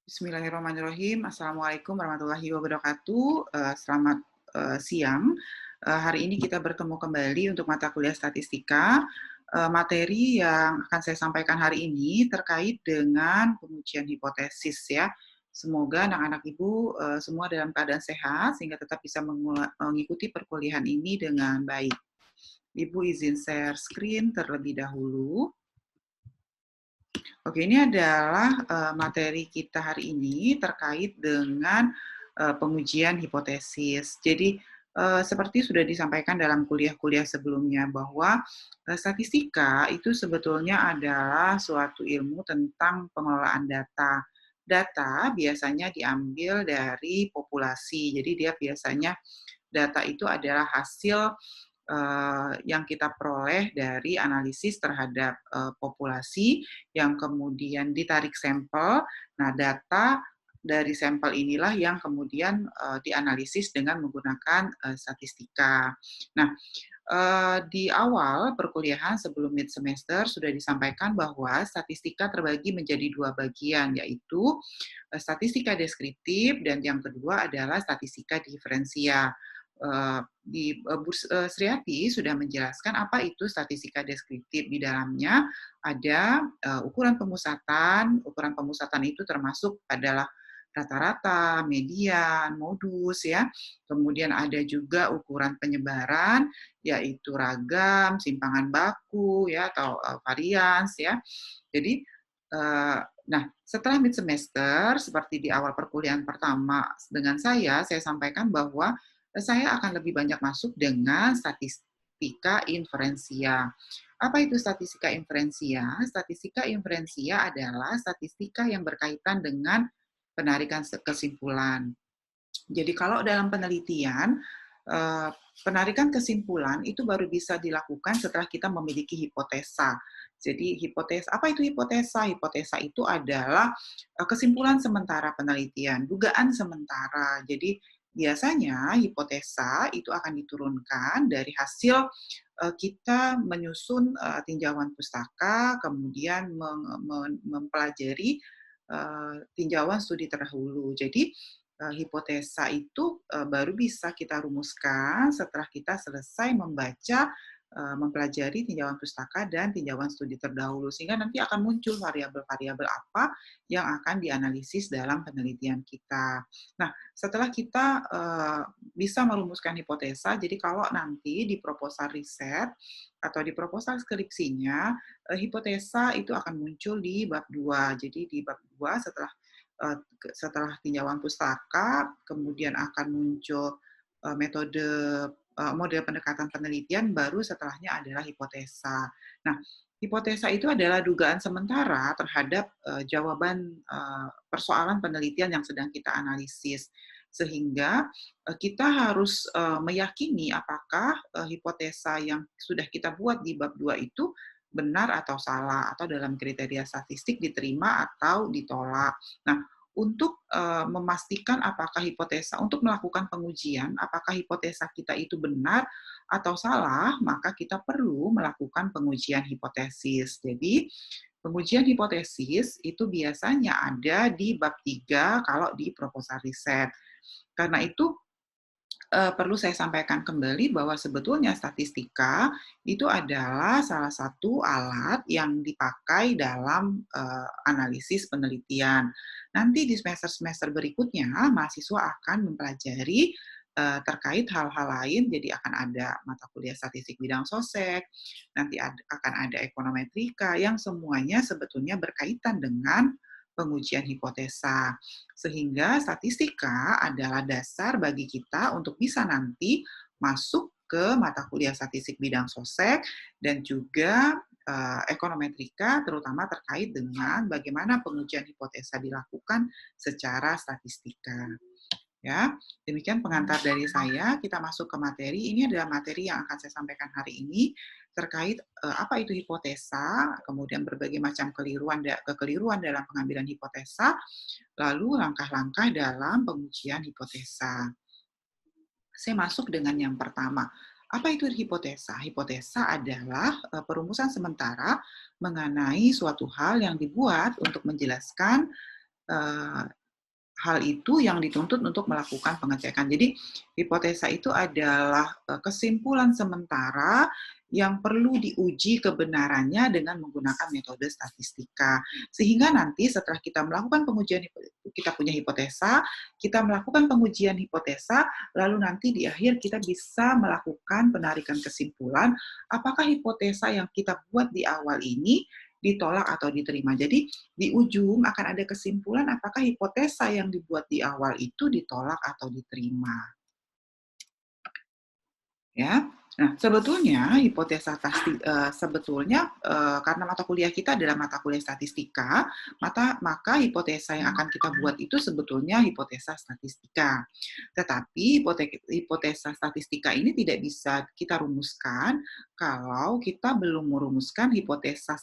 Bismillahirrahmanirrahim. Assalamualaikum warahmatullahi wabarakatuh. Selamat siang. Hari ini kita bertemu kembali untuk mata kuliah statistika. Materi yang akan saya sampaikan hari ini terkait dengan pengujian hipotesis ya. Semoga anak-anak Ibu semua dalam keadaan sehat sehingga tetap bisa mengikuti perkuliahan ini dengan baik. Ibu izin share screen terlebih dahulu. Oke, ini adalah materi kita hari ini terkait dengan pengujian hipotesis. Jadi, seperti sudah disampaikan dalam kuliah-kuliah sebelumnya bahwa statistika itu sebetulnya adalah suatu ilmu tentang pengelolaan data. Data biasanya diambil dari populasi, jadi dia biasanya data itu adalah hasil yang kita peroleh dari analisis terhadap populasi yang kemudian ditarik sampel. Nah, data dari sampel inilah yang kemudian dianalisis dengan menggunakan statistika. Nah, di awal perkuliahan sebelum mid semester sudah disampaikan bahwa statistika terbagi menjadi dua bagian, yaitu statistika deskriptif dan yang kedua adalah statistika diferensial. Sriati sudah menjelaskan apa itu statistika deskriptif. Di dalamnya ada ukuran pemusatan. Ukuran pemusatan itu termasuk adalah rata-rata, median, modus ya. Kemudian ada juga ukuran penyebaran, yaitu ragam, simpangan baku ya atau varians ya. Jadi nah, setelah mid semester seperti di awal perkuliahan pertama dengan saya sampaikan bahwa saya akan lebih banyak masuk dengan statistika inferensia. Apa itu statistika inferensia? Statistika inferensia adalah statistika yang berkaitan dengan penarikan kesimpulan. Jadi kalau dalam penelitian, penarikan kesimpulan itu baru bisa dilakukan setelah kita memiliki hipotesa. Jadi hipotesa, apa itu hipotesa? Hipotesa itu adalah kesimpulan sementara penelitian, dugaan sementara. Jadi biasanya hipotesa itu akan diturunkan dari hasil kita menyusun tinjauan pustaka, kemudian mempelajari tinjauan studi terdahulu. Jadi hipotesa itu baru bisa kita rumuskan setelah kita selesai membaca, mempelajari tinjauan pustaka dan tinjauan studi terdahulu, sehingga nanti akan muncul variabel-variabel apa yang akan dianalisis dalam penelitian kita. Nah, setelah kita bisa merumuskan hipotesa, jadi kalau nanti di proposal riset atau di proposal skripsinya, hipotesa itu akan muncul di bab 2. Jadi di bab 2 setelah tinjauan pustaka, kemudian akan muncul metode model pendekatan penelitian, baru setelahnya adalah hipotesa. Nah, hipotesa itu adalah dugaan sementara terhadap jawaban persoalan penelitian yang sedang kita analisis. Sehingga kita harus meyakini apakah hipotesa yang sudah kita buat di bab 2 itu benar atau salah, atau dalam kriteria statistik diterima atau ditolak. Nah, untuk memastikan apakah hipotesa, untuk melakukan pengujian, apakah hipotesa kita itu benar atau salah, maka kita perlu melakukan pengujian hipotesis. Jadi, pengujian hipotesis itu biasanya ada di bab 3 kalau di proposal riset. Karena itu, perlu saya sampaikan kembali bahwa sebetulnya statistika itu adalah salah satu alat yang dipakai dalam analisis penelitian. Nanti di semester-semester berikutnya, mahasiswa akan mempelajari terkait hal-hal lain, jadi akan ada mata kuliah statistik bidang sosek, nanti akan ada ekonometrika, yang semuanya sebetulnya berkaitan dengan pengujian hipotesa. Sehingga statistika adalah dasar bagi kita untuk bisa nanti masuk ke mata kuliah statistik bidang sosek dan juga ekonometrika, terutama terkait dengan bagaimana pengujian hipotesa dilakukan secara statistika. Ya, demikian pengantar dari saya. Kita masuk ke materi. Ini adalah materi yang akan saya sampaikan hari ini terkait apa itu hipotesa, kemudian berbagai macam kekeliruan dalam pengambilan hipotesa, lalu langkah-langkah dalam pengujian hipotesa. Saya masuk dengan yang pertama. Apa itu hipotesa? Hipotesa adalah perumusan sementara mengenai suatu hal yang dibuat untuk menjelaskan eee, hal itu yang dituntut untuk melakukan pengecekan. Jadi hipotesa itu adalah, kesimpulan sementara yang perlu diuji kebenarannya dengan menggunakan metode statistika. Sehingga nanti setelah kita melakukan pengujian kita punya hipotesa, kita melakukan pengujian hipotesa, lalu nanti di akhir kita bisa melakukan penarikan kesimpulan, apakah hipotesa yang kita buat di awal ini ditolak atau diterima. Jadi di ujung akan ada kesimpulan apakah hipotesa yang dibuat di awal itu ditolak atau diterima. Ya. Nah, sebetulnya karena mata kuliah kita adalah mata kuliah statistika, maka hipotesa yang akan kita buat itu sebetulnya hipotesa statistika. Tetapi hipotesa statistika ini tidak bisa kita rumuskan kalau kita belum merumuskan hipotesa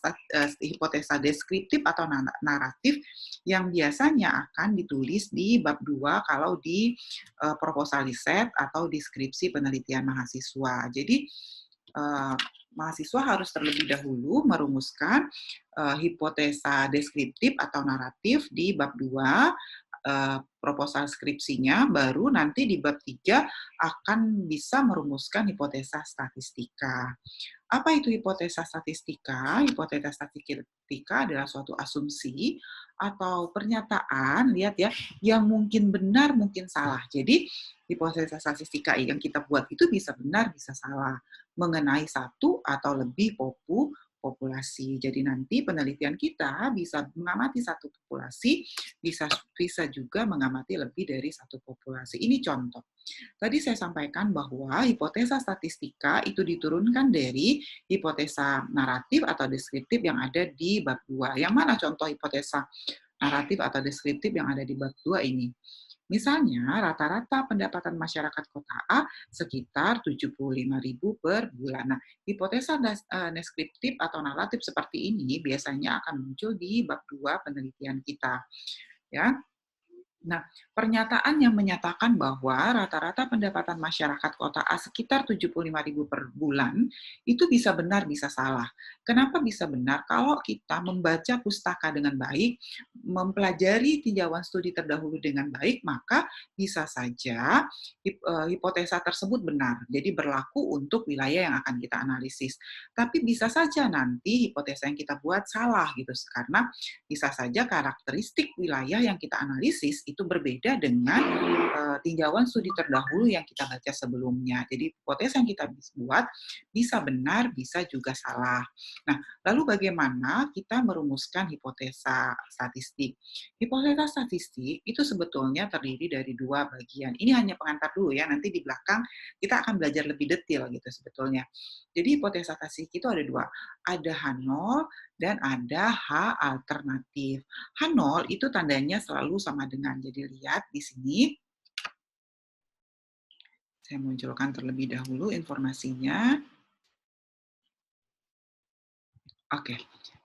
deskriptif atau naratif yang biasanya akan ditulis di bab 2 kalau di proposal riset atau deskripsi penelitian mahasiswa. Jadi mahasiswa harus terlebih dahulu merumuskan hipotesa deskriptif atau naratif di bab 2 proposal skripsinya, baru nanti di bab 3 akan bisa merumuskan hipotesa statistika. Apa itu hipotesa statistika? Hipotesa statistika adalah suatu asumsi atau pernyataan, lihat ya, yang mungkin benar, mungkin salah. Jadi, hipotesa statistika yang kita buat itu bisa benar, bisa salah, mengenai satu atau lebih populasi. Jadi nanti penelitian kita bisa mengamati satu populasi, bisa juga mengamati lebih dari satu populasi. Ini contoh. Tadi saya sampaikan bahwa hipotesa statistika itu diturunkan dari hipotesa naratif atau deskriptif yang ada di bab 2. Yang mana contoh hipotesa naratif atau deskriptif yang ada di bab 2 ini? Misalnya, rata-rata pendapatan masyarakat kota A sekitar 75.000 per bulan. Nah, hipotesa deskriptif atau naratif seperti ini biasanya akan muncul di bab 2 penelitian kita. Ya, nah, pernyataan yang menyatakan bahwa rata-rata pendapatan masyarakat kota A sekitar 75.000 per bulan, itu bisa benar, bisa salah. Kenapa bisa benar? Kalau kita membaca pustaka dengan baik, mempelajari tinjauan studi terdahulu dengan baik, maka bisa saja hipotesa tersebut benar. Jadi berlaku untuk wilayah yang akan kita analisis. Tapi bisa saja nanti hipotesa yang kita buat salah gitu, karena bisa saja karakteristik wilayah yang kita analisis itu berbeda dengan tinjauan studi terdahulu yang kita baca sebelumnya. Jadi hipotesa yang kita buat bisa benar, bisa juga salah. Nah, lalu bagaimana kita merumuskan hipotesa statistik? Hipotesa statistik itu sebetulnya terdiri dari dua bagian. Ini hanya pengantar dulu ya, nanti di belakang kita akan belajar lebih detail gitu sebetulnya. Jadi hipotesa statistik itu ada dua, ada H0 dan ada H alternatif. H0 itu tandanya selalu sama dengan. Jadi lihat di sini, saya munculkan terlebih dahulu informasinya. Oke,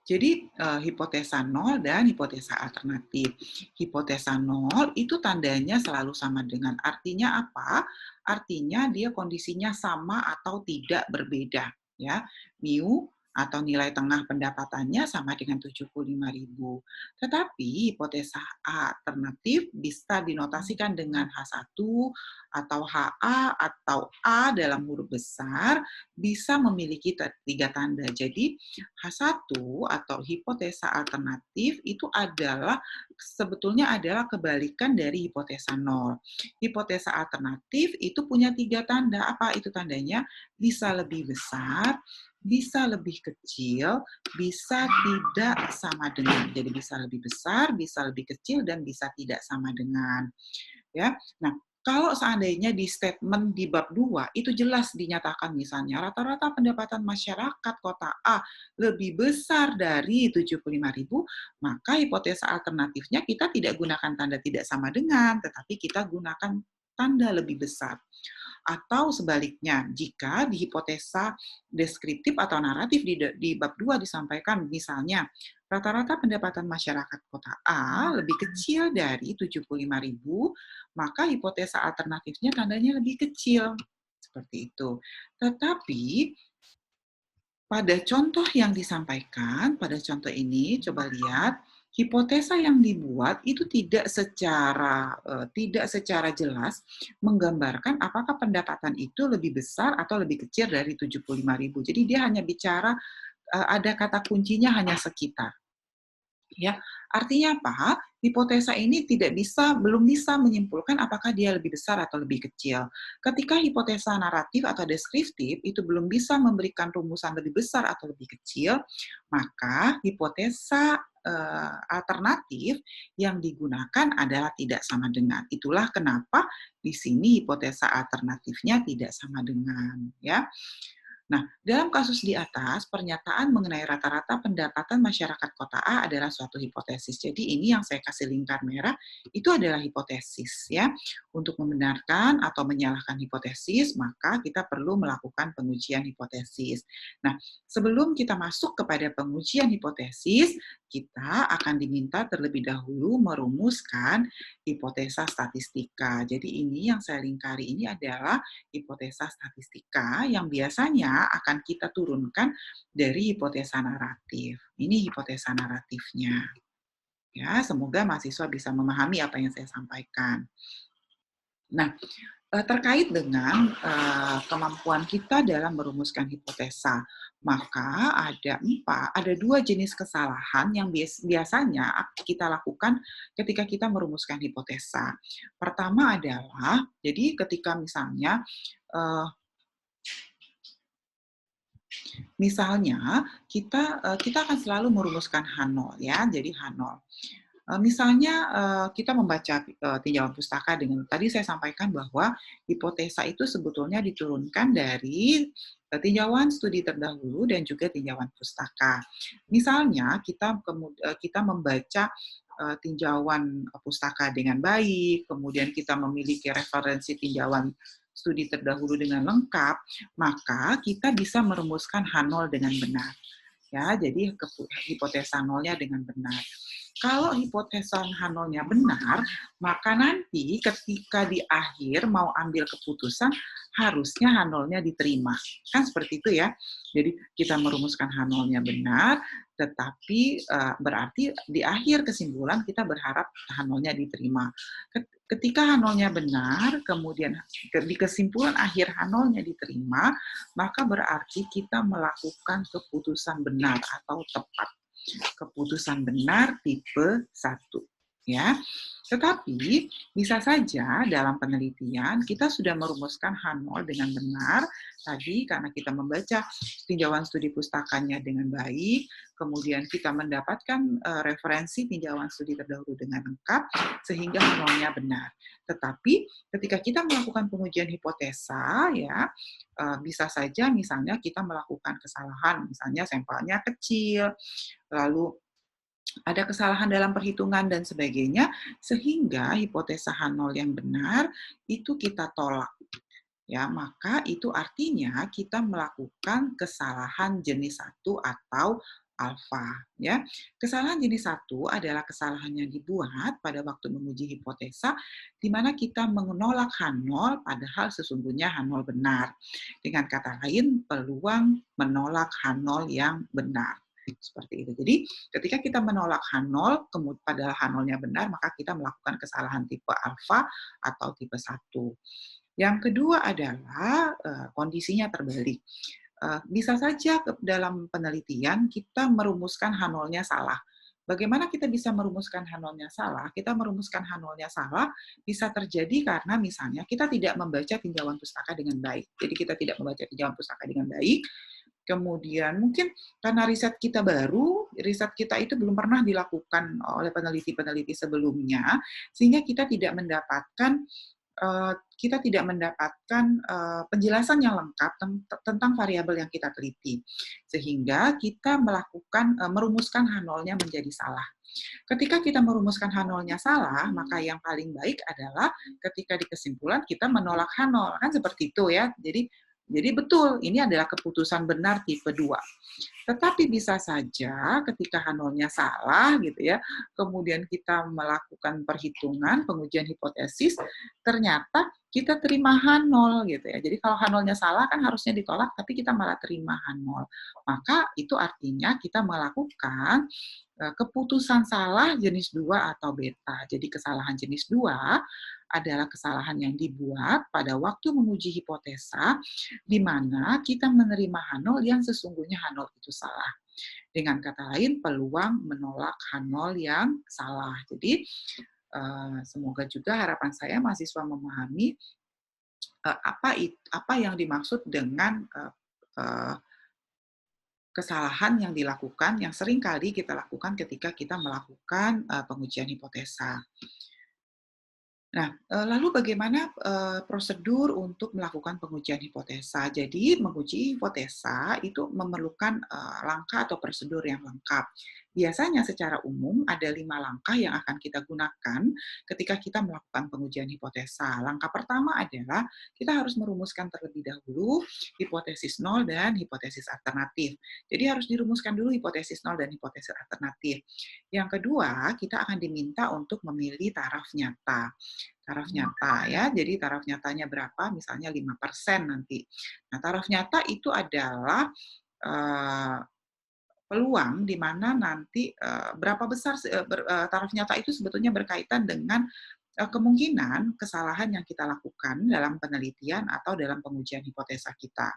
jadi hipotesa 0 dan hipotesa alternatif. Hipotesa 0 itu tandanya selalu sama dengan. Artinya apa? Artinya dia kondisinya sama atau tidak berbeda. Ya, mu atau nilai tengah pendapatannya sama dengan 75.000. Tetapi hipotesa alternatif bisa dinotasikan dengan H1 atau HA atau A dalam huruf besar, bisa memiliki tiga tanda. Jadi H1 atau hipotesa alternatif itu sebetulnya adalah kebalikan dari hipotesa 0. Hipotesa alternatif itu punya tiga tanda. Apa itu tandanya? Bisa lebih besar, bisa lebih kecil, bisa tidak sama dengan. Jadi bisa lebih besar, bisa lebih kecil, dan bisa tidak sama dengan. Ya. Nah, kalau seandainya di statement di bab 2 itu jelas dinyatakan misalnya rata-rata pendapatan masyarakat kota A lebih besar dari 75.000, maka hipotesa alternatifnya kita tidak gunakan tanda tidak sama dengan, tetapi kita gunakan tanda lebih besar. Atau sebaliknya, jika di hipotesa deskriptif atau naratif di bab 2 disampaikan misalnya rata-rata pendapatan masyarakat kota A lebih kecil dari 75.000, maka hipotesa alternatifnya tandanya lebih kecil. Seperti itu. Tetapi pada contoh yang disampaikan, pada contoh ini, coba lihat, hipotesa yang dibuat itu tidak secara jelas menggambarkan apakah pendapatan itu lebih besar atau lebih kecil dari 75.000. Jadi dia hanya bicara, ada kata kuncinya hanya sekitar. Ya, artinya apa? Hipotesa ini belum bisa menyimpulkan apakah dia lebih besar atau lebih kecil. Ketika hipotesa naratif atau deskriptif itu belum bisa memberikan rumusan lebih besar atau lebih kecil, maka hipotesa alternatif yang digunakan adalah tidak sama dengan. Itulah kenapa di sini hipotesa alternatifnya tidak sama dengan, ya. Nah, dalam kasus di atas, pernyataan mengenai rata-rata pendapatan masyarakat kota A adalah suatu hipotesis. Jadi ini yang saya kasih lingkar merah, itu adalah hipotesis, ya. Untuk membenarkan atau menyalahkan hipotesis, maka kita perlu melakukan pengujian hipotesis. Nah, sebelum kita masuk kepada pengujian hipotesis, kita akan diminta terlebih dahulu merumuskan hipotesa statistika. Jadi ini yang saya lingkari ini adalah hipotesa statistika yang biasanya akan kita turunkan dari hipotesa naratif. Ini hipotesa naratifnya. Ya, semoga mahasiswa bisa memahami apa yang saya sampaikan. Nah, terkait dengan kemampuan kita dalam merumuskan hipotesa, maka ada dua jenis kesalahan yang biasanya kita lakukan ketika kita merumuskan hipotesa. Pertama adalah, jadi ketika misalnya kita akan selalu merumuskan H0 ya, jadi H0. Misalnya kita membaca tinjauan pustaka dengan tadi saya sampaikan bahwa hipotesa itu sebetulnya diturunkan dari tinjauan studi terdahulu dan juga tinjauan pustaka. Misalnya kita membaca tinjauan pustaka dengan baik, kemudian kita memiliki referensi tinjauan studi terdahulu dengan lengkap, maka kita bisa merumuskan H0 dengan benar. Ya, jadi hipotesa nolnya dengan benar. Kalau hipotesa H0-nya benar, maka nanti ketika di akhir mau ambil keputusan, harusnya H0-nya diterima. Kan seperti itu ya. Jadi kita merumuskan H0-nya benar, tetapi berarti di akhir kesimpulan kita berharap H0-nya diterima. Ketika H0-nya benar, kemudian di kesimpulan akhir H0-nya diterima, maka berarti kita melakukan keputusan benar atau tepat. Keputusan benar tipe 1. Ya. Tetapi bisa saja dalam penelitian kita sudah merumuskan H0 dengan benar tadi karena kita membaca tinjauan studi pustakanya dengan baik, kemudian kita mendapatkan referensi tinjauan studi terdahulu dengan lengkap sehingga H0-nya benar. Tetapi ketika kita melakukan pengujian hipotesa ya bisa saja misalnya kita melakukan kesalahan, misalnya sampelnya kecil, lalu ada kesalahan dalam perhitungan dan sebagainya, sehingga hipotesa H0 yang benar itu kita tolak. Ya, maka itu artinya kita melakukan kesalahan jenis 1 atau alfa. Ya. Kesalahan jenis 1 adalah kesalahan yang dibuat pada waktu menguji hipotesa, di mana kita menolak H0 padahal sesungguhnya H0 benar. Dengan kata lain, peluang menolak H0 yang benar. Seperti itu. Jadi ketika kita menolak H0, padahal H0-nya benar, maka kita melakukan kesalahan tipe alfa atau tipe 1. Yang kedua adalah kondisinya terbalik. Bisa saja dalam penelitian kita merumuskan H0-nya salah. Bagaimana kita bisa merumuskan H0-nya salah? Kita merumuskan H0-nya salah bisa terjadi karena misalnya kita tidak membaca tinjauan pustaka dengan baik. Jadi kita tidak membaca tinjauan pustaka dengan baik, kemudian mungkin karena riset kita baru, riset kita itu belum pernah dilakukan oleh peneliti-peneliti sebelumnya, sehingga kita tidak mendapatkan penjelasan yang lengkap tentang variabel yang kita teliti, sehingga kita merumuskan H0-nya menjadi salah. Ketika kita merumuskan H0-nya salah, maka yang paling baik adalah ketika di kesimpulan kita menolak H0, kan seperti itu ya. Jadi Jadi betul, ini adalah keputusan benar tipe 2. Tetapi bisa saja ketika H0-nya salah gitu ya, kemudian kita melakukan perhitungan, pengujian hipotesis, ternyata kita terima H0 gitu ya. Jadi kalau H0-nya salah kan harusnya ditolak, tapi kita malah terima H0. Maka itu artinya kita melakukan keputusan salah jenis 2 atau beta. Jadi kesalahan jenis 2 adalah kesalahan yang dibuat pada waktu menguji hipotesa di mana kita menerima H0 yang sesungguhnya H0 itu salah. Dengan kata lain, peluang menolak H0 yang salah. Jadi, semoga juga harapan saya mahasiswa memahami apa yang dimaksud dengan kesalahan yang dilakukan, yang sering kali kita lakukan ketika kita melakukan pengujian hipotesa. Nah, lalu bagaimana prosedur untuk melakukan pengujian hipotesa? Jadi, menguji hipotesa itu memerlukan langkah atau prosedur yang lengkap. Biasanya secara umum ada 5 langkah yang akan kita gunakan ketika kita melakukan pengujian hipotesa. Langkah pertama adalah kita harus merumuskan terlebih dahulu hipotesis nol dan hipotesis alternatif. Jadi harus dirumuskan dulu hipotesis nol dan hipotesis alternatif. Yang kedua, kita akan diminta untuk memilih taraf nyata. Taraf nyata ya, jadi taraf nyatanya berapa? Misalnya 5% nanti. Nah, taraf nyata itu adalah peluang di mana nanti berapa besar taraf nyata itu sebetulnya berkaitan dengan kemungkinan kesalahan yang kita lakukan dalam penelitian atau dalam pengujian hipotesa kita.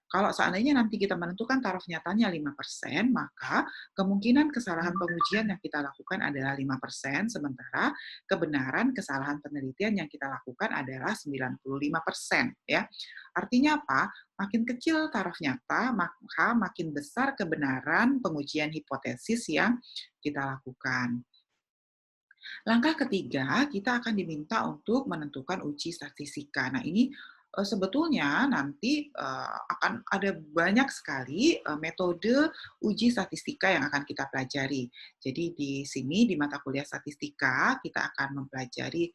Kalau seandainya nanti kita menentukan taraf nyatanya 5%, maka kemungkinan kesalahan pengujian yang kita lakukan adalah 5%, sementara kebenaran kesalahan penelitian yang kita lakukan adalah 95%. Ya. Artinya apa? Makin kecil taraf nyata, maka makin besar kebenaran pengujian hipotesis yang kita lakukan. Langkah ketiga, kita akan diminta untuk menentukan uji statistika. Nah, ini sebetulnya nanti akan ada banyak sekali metode uji statistika yang akan kita pelajari. Jadi di sini di mata kuliah statistika kita akan mempelajari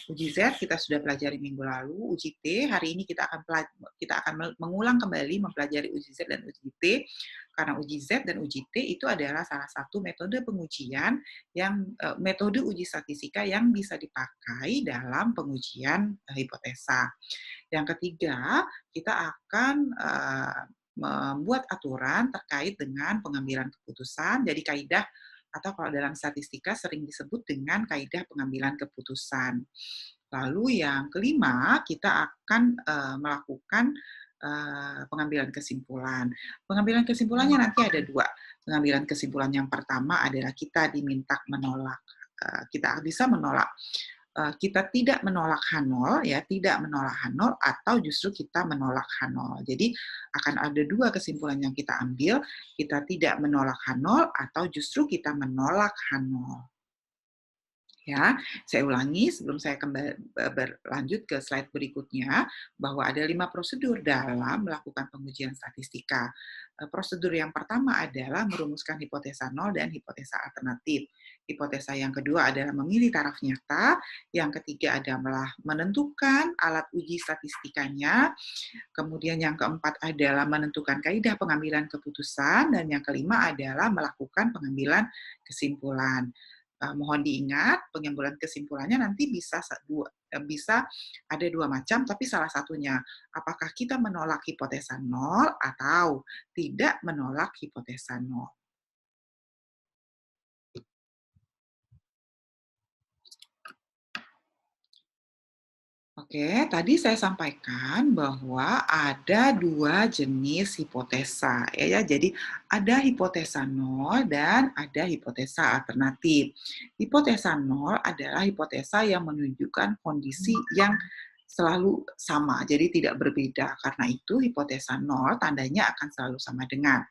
uji Z kita sudah pelajari minggu lalu, uji T hari ini kita akan mengulang kembali mempelajari uji Z dan uji T karena uji Z dan uji T itu adalah salah satu metode pengujian yang metode uji statistika yang bisa dipakai dalam pengujian hipotesa. Yang ketiga, kita akan membuat aturan terkait dengan pengambilan keputusan. Jadi kaidah atau kalau dalam statistika sering disebut dengan kaidah pengambilan keputusan. Lalu yang kelima, kita akan melakukan pengambilan kesimpulan. Pengambilan kesimpulannya nanti ada 2. Pengambilan kesimpulan yang pertama adalah kita diminta menolak. Kita bisa menolak. Kita tidak menolak H0, ya, tidak menolak H0, atau justru kita menolak H0. Jadi akan ada 2 kesimpulan yang kita ambil, kita tidak menolak H0 atau justru kita menolak H0. Ya, saya ulangi sebelum saya berlanjut ke slide berikutnya, bahwa ada 5 prosedur dalam melakukan pengujian statistika. Prosedur yang pertama adalah merumuskan hipotesa nol dan hipotesa alternatif. Hipotesa yang kedua adalah memilih taraf nyata, yang ketiga adalah menentukan alat uji statistikanya, kemudian yang keempat adalah menentukan kaidah pengambilan keputusan, dan yang kelima adalah melakukan pengambilan kesimpulan. Mohon diingat, pengambilan kesimpulannya nanti bisa ada 2 macam, tapi salah satunya, apakah kita menolak hipotesa nol atau tidak menolak hipotesa nol. Oke, tadi saya sampaikan bahwa ada 2 jenis hipotesa, ya. Jadi ada hipotesa nol dan ada hipotesa alternatif. Hipotesa nol adalah hipotesa yang menunjukkan kondisi yang selalu sama, jadi tidak berbeda. Karena itu hipotesa nol tandanya akan selalu sama dengan.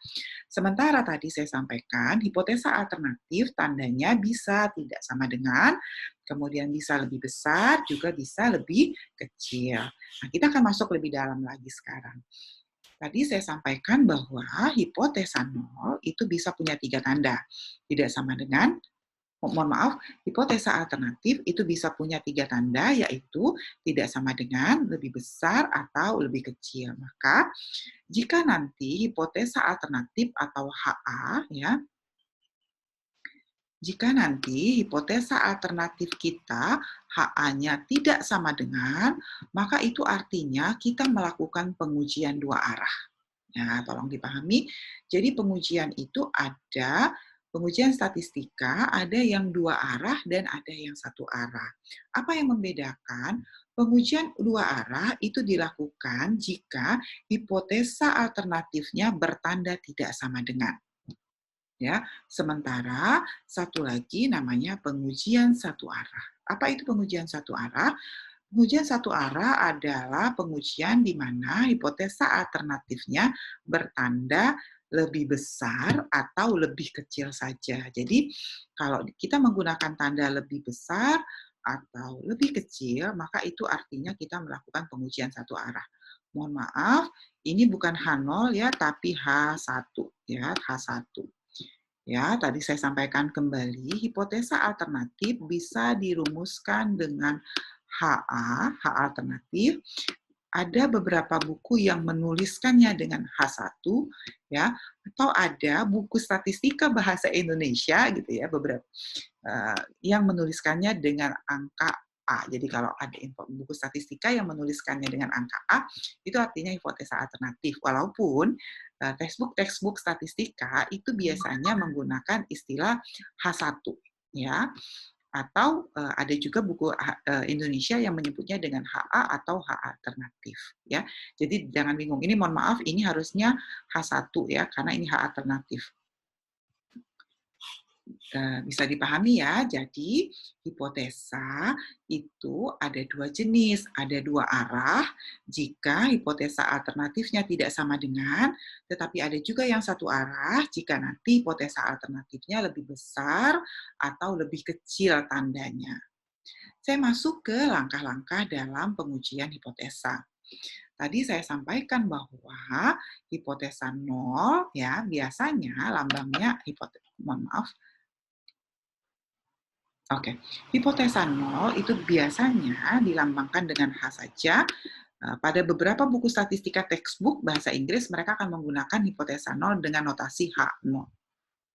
Sementara tadi saya sampaikan hipotesa alternatif tandanya bisa tidak sama dengan, kemudian bisa lebih besar, juga bisa lebih kecil. Nah, kita akan masuk lebih dalam lagi sekarang. Tadi saya sampaikan bahwa hipotesa nol itu bisa punya 3 tanda. Tidak sama dengan, mohon maaf, hipotesa alternatif itu bisa punya 3 tanda, yaitu tidak sama dengan, lebih besar, atau lebih kecil. Maka, jika nanti hipotesa alternatif atau HA, ya, jika nanti hipotesa alternatif kita HA-nya tidak sama dengan, maka itu artinya kita melakukan pengujian dua arah. Nah, tolong dipahami. Jadi pengujian itu ada pengujian statistika, ada yang dua arah dan ada yang satu arah. Apa yang membedakan? Pengujian dua arah itu dilakukan jika hipotesa alternatifnya bertanda tidak sama dengan. Ya, sementara satu lagi namanya pengujian satu arah. Apa itu pengujian satu arah? Pengujian satu arah adalah pengujian di mana hipotesa alternatifnya bertanda lebih besar atau lebih kecil saja. Jadi, kalau kita menggunakan tanda lebih besar atau lebih kecil, maka itu artinya kita melakukan pengujian satu arah. Mohon maaf, ini bukan H0 ya, tapi H1 ya, H1. Ya, tadi saya sampaikan kembali, hipotesa alternatif bisa dirumuskan dengan HA, H alternatif. Ada beberapa buku yang menuliskannya dengan H1, ya, atau ada buku statistika bahasa Indonesia gitu ya, beberapa yang menuliskannya dengan angka A. Jadi kalau ada buku statistika yang menuliskannya dengan angka A, itu artinya hipotesa alternatif. Walaupun textbook statistika itu biasanya menggunakan istilah H1, ya. Atau ada juga buku Indonesia yang menyebutnya dengan HA atau H alternatif, ya. Jadi jangan bingung. Ini mohon maaf, ini harusnya H1 ya, karena ini H alternatif. Bisa dipahami ya. Jadi hipotesa itu ada dua jenis, ada dua arah. Jika hipotesa alternatifnya tidak sama dengan, tetapi ada juga yang satu arah jika nanti hipotesa alternatifnya lebih besar atau lebih kecil tandanya. Saya masuk ke langkah-langkah dalam pengujian hipotesa. Tadi saya sampaikan bahwa hipotesa 0 ya biasanya lambangnya mohon maaf. Oke, hipotesa 0 itu biasanya dilambangkan dengan H saja. Pada beberapa buku statistika textbook bahasa Inggris, mereka akan menggunakan hipotesa 0 dengan notasi H0.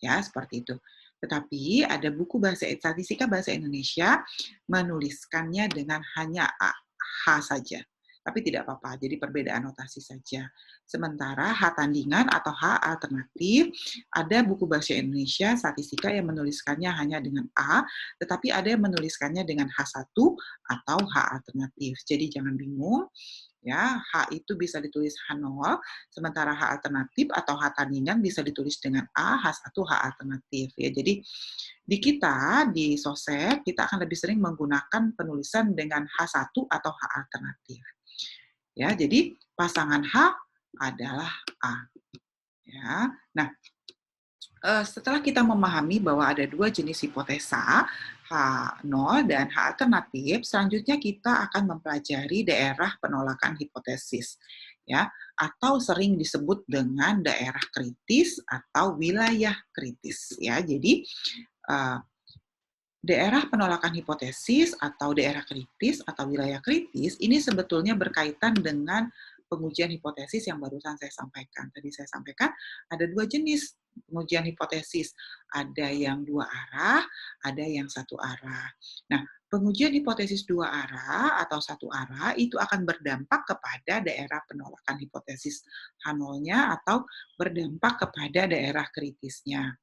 Ya, seperti itu. Tetapi ada buku statistika bahasa Indonesia menuliskannya dengan hanya H saja. Tapi tidak apa-apa, jadi perbedaan notasi saja. Sementara H tandingan atau H alternatif, ada buku bahasa Indonesia statistika yang menuliskannya hanya dengan A, tetapi ada yang menuliskannya dengan H1 atau H alternatif. Jadi jangan bingung, ya, H itu bisa ditulis H0, sementara H alternatif atau H tandingan bisa ditulis dengan A, H1, H alternatif. Ya, jadi di kita, di SOSEK, kita akan lebih sering menggunakan penulisan dengan H1 atau H alternatif. Ya, jadi pasangan H adalah A. Ya. Nah, setelah kita memahami bahwa ada dua jenis hipotesa, H0 dan H alternatif, selanjutnya kita akan mempelajari daerah penolakan hipotesis, ya, atau sering disebut dengan daerah kritis atau wilayah kritis, ya. Jadi daerah penolakan hipotesis atau daerah kritis atau wilayah kritis ini sebetulnya berkaitan dengan pengujian hipotesis yang barusan saya sampaikan. Tadi saya sampaikan ada dua jenis pengujian hipotesis. Ada yang dua arah, ada yang satu arah. Nah, pengujian hipotesis dua arah atau satu arah itu akan berdampak kepada daerah penolakan hipotesis H0-nya atau berdampak kepada daerah kritisnya.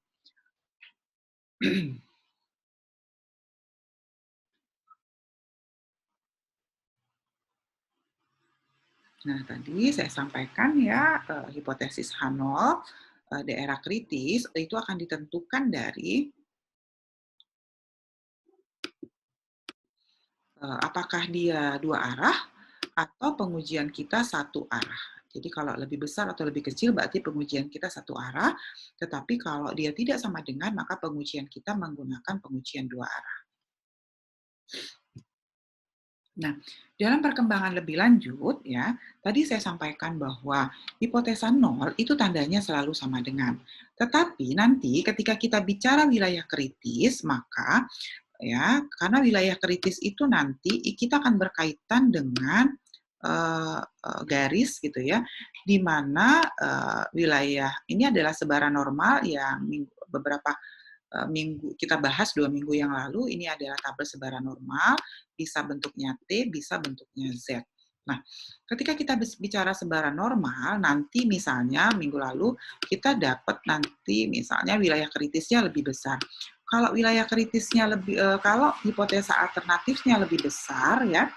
Nah, tadi saya sampaikan ya, hipotesis H0, daerah kritis, itu akan ditentukan dari apakah dia dua arah atau pengujian kita satu arah. Jadi kalau lebih besar atau lebih kecil berarti pengujian kita satu arah, tetapi kalau dia tidak sama dengan maka pengujian kita menggunakan pengujian dua arah. Nah, dalam perkembangan lebih lanjut ya, tadi saya sampaikan bahwa hipotesa nol itu tandanya selalu sama dengan. Tetapi nanti ketika kita bicara wilayah kritis, maka ya, karena wilayah kritis itu nanti kita akan berkaitan dengan garis gitu ya, di mana wilayah ini adalah sebaran normal yang beberapa minggu kita bahas 2 minggu yang lalu. Ini adalah tabel sebaran normal, bisa bentuknya T, bisa bentuknya Z. Nah, ketika kita bicara sebaran normal, nanti misalnya minggu lalu kita dapat nanti misalnya wilayah kritisnya lebih besar. Kalau wilayah kritisnya lebih, kalau hipotesa alternatifnya lebih besar ya,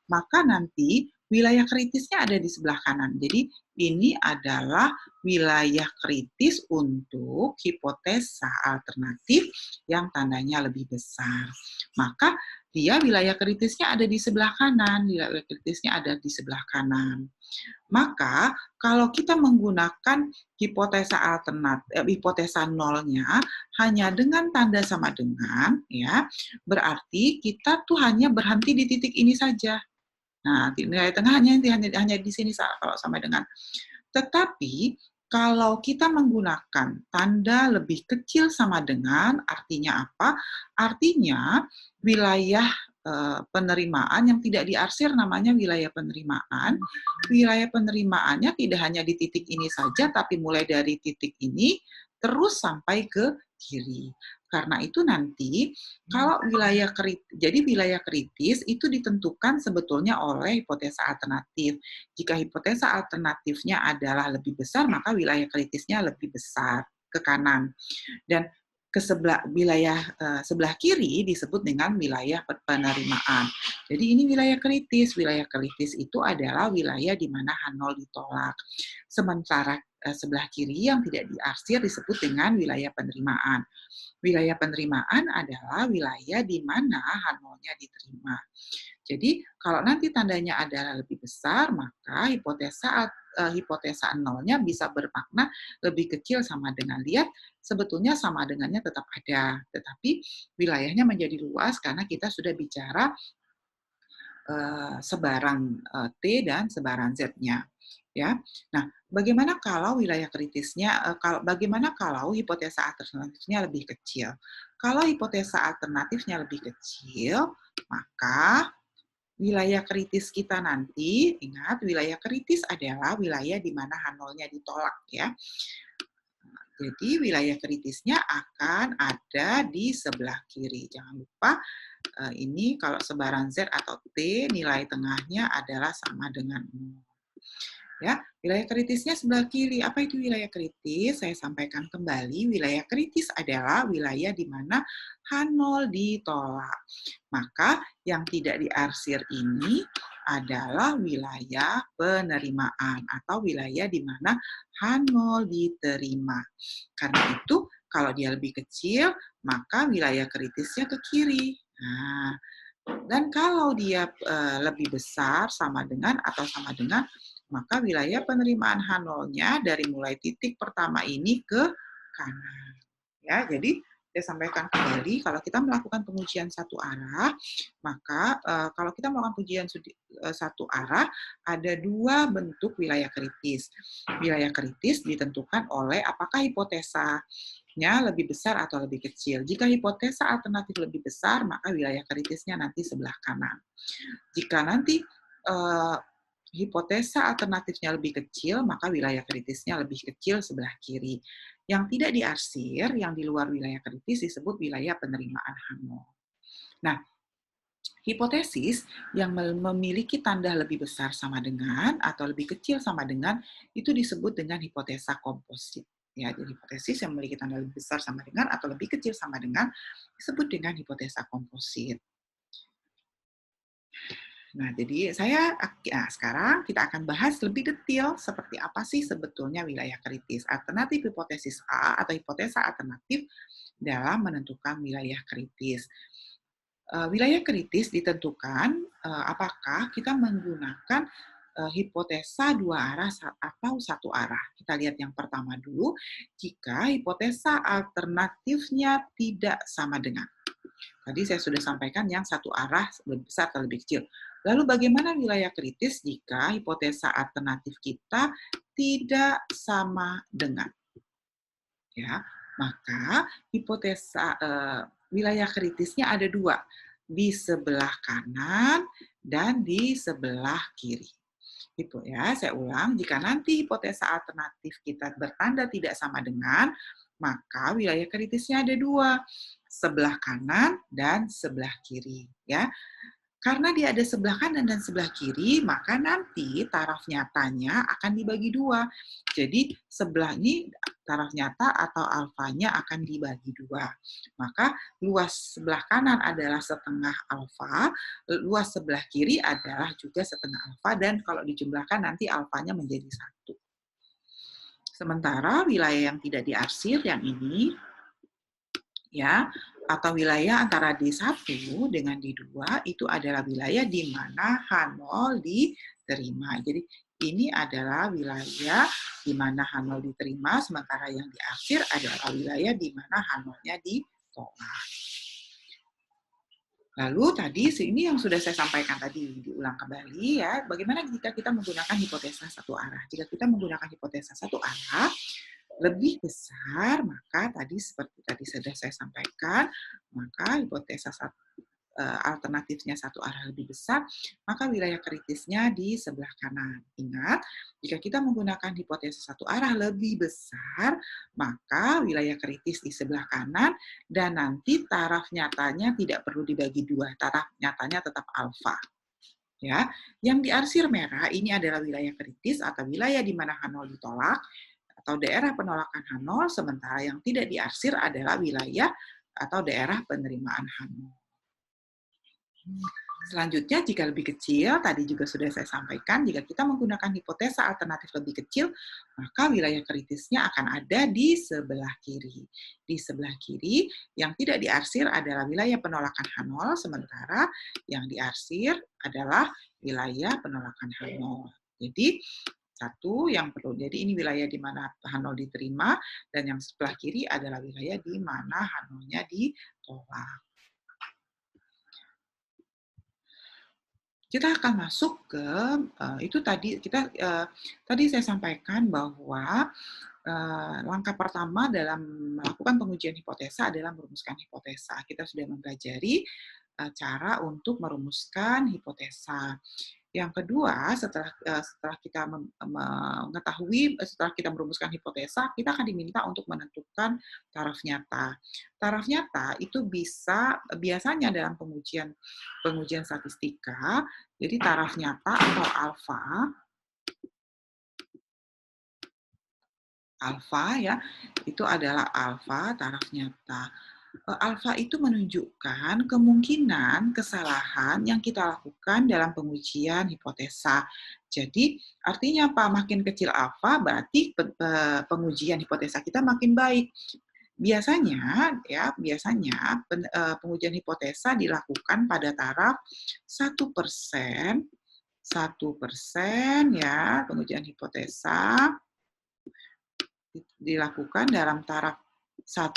maka nanti wilayah kritisnya ada di sebelah kanan. Jadi ini adalah wilayah kritis untuk hipotesa alternatif yang tandanya lebih besar. Maka dia wilayah kritisnya ada di sebelah kanan, wilayah kritisnya ada di sebelah kanan. Maka kalau kita menggunakan hipotesa hipotesa nolnya hanya dengan tanda sama dengan, ya, berarti kita tuh hanya berhenti di titik ini saja. Nah, nilai tengah hanya di sini kalau sama dengan. Tetapi kalau kita menggunakan tanda lebih kecil sama dengan, artinya apa? Artinya wilayah penerimaan yang tidak diarsir namanya wilayah penerimaan. Wilayah penerimaannya tidak hanya di titik ini saja, tapi mulai dari titik ini terus sampai ke kiri. Karena itu nanti kalau wilayah kritis itu ditentukan sebetulnya oleh hipotesa alternatif. Jika hipotesa alternatifnya adalah lebih besar, maka wilayah kritisnya lebih besar ke kanan. Dan ke wilayah sebelah kiri disebut dengan wilayah penerimaan. Jadi ini wilayah kritis. Wilayah kritis itu adalah wilayah di mana H0 ditolak. Sementara sebelah kiri yang tidak diarsir disebut dengan wilayah penerimaan. Wilayah penerimaan adalah wilayah di mana H0-nya diterima. Jadi kalau nanti tandanya adalah lebih besar, maka hipotesa nolnya bisa bermakna lebih kecil sama dengan. Lihat, sebetulnya sama dengannya tetap ada, tetapi wilayahnya menjadi luas karena kita sudah bicara sebaran T dan sebaran Z-nya. Ya, nah bagaimana kalau wilayah kritisnya, bagaimana kalau hipotesa alternatifnya lebih kecil? Kalau hipotesa alternatifnya lebih kecil, maka wilayah kritis kita nanti, ingat wilayah kritis adalah wilayah di mana H0-nya ditolak ya. Jadi wilayah kritisnya akan ada di sebelah kiri. Jangan lupa ini kalau sebaran Z atau T nilai tengahnya adalah sama dengan 0. Ya, wilayah kritisnya sebelah kiri. Apa itu wilayah kritis? Saya sampaikan kembali, wilayah kritis adalah wilayah di mana H0 ditolak. Maka yang tidak diarsir ini adalah wilayah penerimaan atau wilayah di mana H0 diterima. Karena itu, kalau dia lebih kecil, maka wilayah kritisnya ke kiri. Nah, dan kalau dia lebih besar sama dengan atau sama dengan, maka wilayah penerimaan H0-nya dari mulai titik pertama ini ke kanan. Ya, jadi saya sampaikan kembali, kalau kita melakukan pengujian satu arah, maka kalau kita melakukan pengujian satu arah, ada dua bentuk wilayah kritis. Wilayah kritis ditentukan oleh apakah hipotesanya lebih besar atau lebih kecil. Jika hipotesa alternatif lebih besar, maka wilayah kritisnya nanti sebelah kanan. Jika nanti hipotesa alternatifnya lebih kecil, maka wilayah kritisnya lebih kecil sebelah kiri. Yang tidak diarsir, yang di luar wilayah kritis disebut wilayah penerimaan H0. Nah, hipotesis yang memiliki tanda lebih besar sama dengan atau lebih kecil sama dengan itu disebut dengan hipotesa komposit. Ya, jadi hipotesis yang memiliki tanda lebih besar sama dengan atau lebih kecil sama dengan disebut dengan hipotesa komposit. Nah, jadi sekarang kita akan bahas lebih detail seperti apa sih sebetulnya wilayah kritis. Alternatif hipotesis A atau hipotesa alternatif dalam menentukan wilayah kritis. Wilayah kritis ditentukan apakah kita menggunakan hipotesa dua arah atau satu arah. Kita lihat yang pertama dulu, jika hipotesa alternatifnya tidak sama dengan. Tadi saya sudah sampaikan yang satu arah lebih besar atau lebih kecil. Lalu bagaimana wilayah kritis jika hipotesa alternatif kita tidak sama dengan, ya? Maka hipotesa wilayah kritisnya ada dua, di sebelah kanan dan di sebelah kiri. Gitu ya, saya ulang, jika nanti hipotesa alternatif kita bertanda tidak sama dengan, maka wilayah kritisnya ada dua, sebelah kanan dan sebelah kiri. Ya, karena dia ada sebelah kanan dan sebelah kiri, maka nanti taraf nyatanya akan dibagi dua. Jadi sebelah ini taraf nyata atau alfanya akan dibagi dua. Maka luas sebelah kanan adalah setengah alfa, luas sebelah kiri adalah juga setengah alfa, dan kalau dijumlahkan nanti alfanya menjadi satu. Sementara wilayah yang tidak diarsir yang ini, ya, atau wilayah antara D1 dengan D2 itu adalah wilayah di mana H0 diterima. Jadi ini adalah wilayah di mana H0 diterima, sementara yang diarsir adalah wilayah di mana H0-nya ditolak. Lalu tadi ini yang sudah saya sampaikan tadi, diulang kembali ya, bagaimana jika kita menggunakan hipotesa satu arah? Jika kita menggunakan hipotesa satu arah, lebih besar, maka tadi seperti tadi sudah saya sampaikan, maka hipotesa alternatifnya satu arah lebih besar, maka wilayah kritisnya di sebelah kanan. Ingat, jika kita menggunakan hipotesa satu arah lebih besar, maka wilayah kritis di sebelah kanan, dan nanti taraf nyatanya tidak perlu dibagi dua, taraf nyatanya tetap alfa. Ya, yang diarsir merah ini adalah wilayah kritis atau wilayah di mana H0 ditolak, atau daerah penolakan H0, sementara yang tidak diarsir adalah wilayah atau daerah penerimaan H0. Selanjutnya, jika lebih kecil, tadi juga sudah saya sampaikan, jika kita menggunakan hipotesa alternatif lebih kecil, maka wilayah kritisnya akan ada di sebelah kiri. Di sebelah kiri, yang tidak diarsir adalah wilayah penolakan H0, sementara yang diarsir adalah wilayah penolakan H0. Jadi, satu yang perlu, jadi ini wilayah di mana H0 diterima, dan yang sebelah kiri adalah wilayah di mana H0-nya ditolak. Kita akan masuk ke itu tadi tadi saya sampaikan bahwa langkah pertama dalam melakukan pengujian hipotesa adalah merumuskan hipotesa. Kita sudah mempelajari cara untuk merumuskan hipotesa. Yang kedua, setelah kita mengetahui, setelah kita merumuskan hipotesa, kita akan diminta untuk menentukan taraf nyata. Taraf nyata itu biasanya dalam pengujian statistika, jadi taraf nyata atau alfa ya, itu adalah alfa taraf nyata. Alfa itu menunjukkan kemungkinan kesalahan yang kita lakukan dalam pengujian hipotesa. Jadi, artinya apa? Makin kecil alfa, berarti pengujian hipotesa kita makin baik. Biasanya pengujian hipotesa dilakukan pada taraf 1%, ya, pengujian hipotesa dilakukan dalam taraf 1%,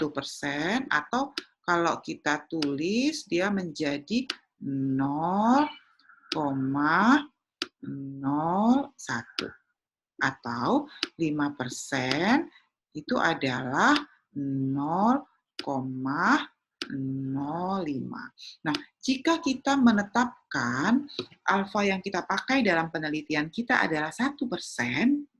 atau kalau kita tulis dia menjadi 0,01, atau 5% itu adalah 0,05. Nah, jika kita menetapkan alfa yang kita pakai dalam penelitian kita adalah 1%,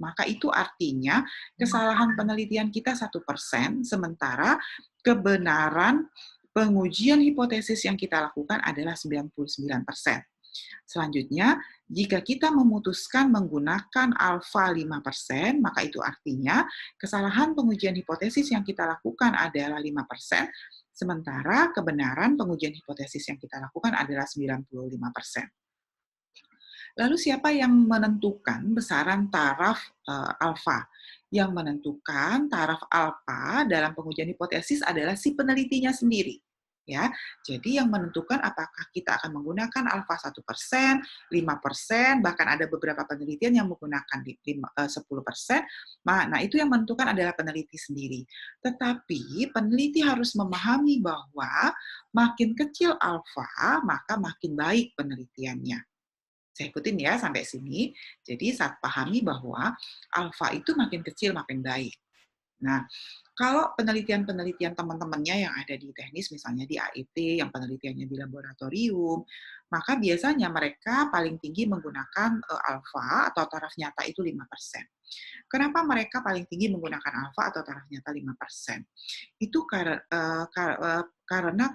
maka itu artinya kesalahan penelitian kita 1%, sementara kebenaran pengujian hipotesis yang kita lakukan adalah 99%. Selanjutnya, jika kita memutuskan menggunakan alfa 5%, maka itu artinya kesalahan pengujian hipotesis yang kita lakukan adalah 5%, sementara kebenaran pengujian hipotesis yang kita lakukan adalah 95%. Lalu siapa yang menentukan besaran taraf alfa? Yang menentukan taraf alfa dalam pengujian hipotesis adalah si penelitinya sendiri. Ya, jadi yang menentukan apakah kita akan menggunakan alfa 1%, 5%, bahkan ada beberapa penelitian yang menggunakan 10%. Nah, itu yang menentukan adalah peneliti sendiri. Tetapi peneliti harus memahami bahwa makin kecil alfa, maka makin baik penelitiannya. Saya ikutin ya sampai sini. Jadi saat pahami bahwa alfa itu makin kecil makin baik. Nah, kalau penelitian-penelitian teman-temannya yang ada di teknis, misalnya di AIT, yang penelitiannya di laboratorium, maka biasanya mereka paling tinggi menggunakan alfa atau taraf nyata itu 5%. Kenapa mereka paling tinggi menggunakan alfa atau taraf nyata 5%? Itu karena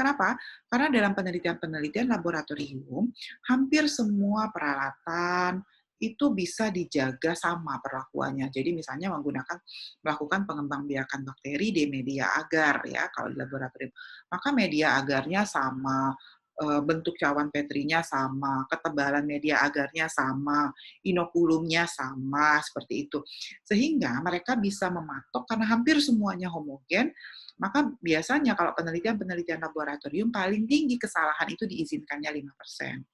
kenapa? Karena dalam penelitian-penelitian laboratorium, hampir semua peralatan itu bisa dijaga sama perlakuannya. Jadi misalnya melakukan pengembangbiakan bakteri di media agar ya kalau di laboratorium. Maka media agarnya sama, bentuk cawan petrinya sama, ketebalan media agarnya sama, inokulumnya sama, seperti itu. Sehingga mereka bisa mematok karena hampir semuanya homogen, maka biasanya kalau penelitian-penelitian laboratorium paling tinggi kesalahan itu diizinkannya 5%.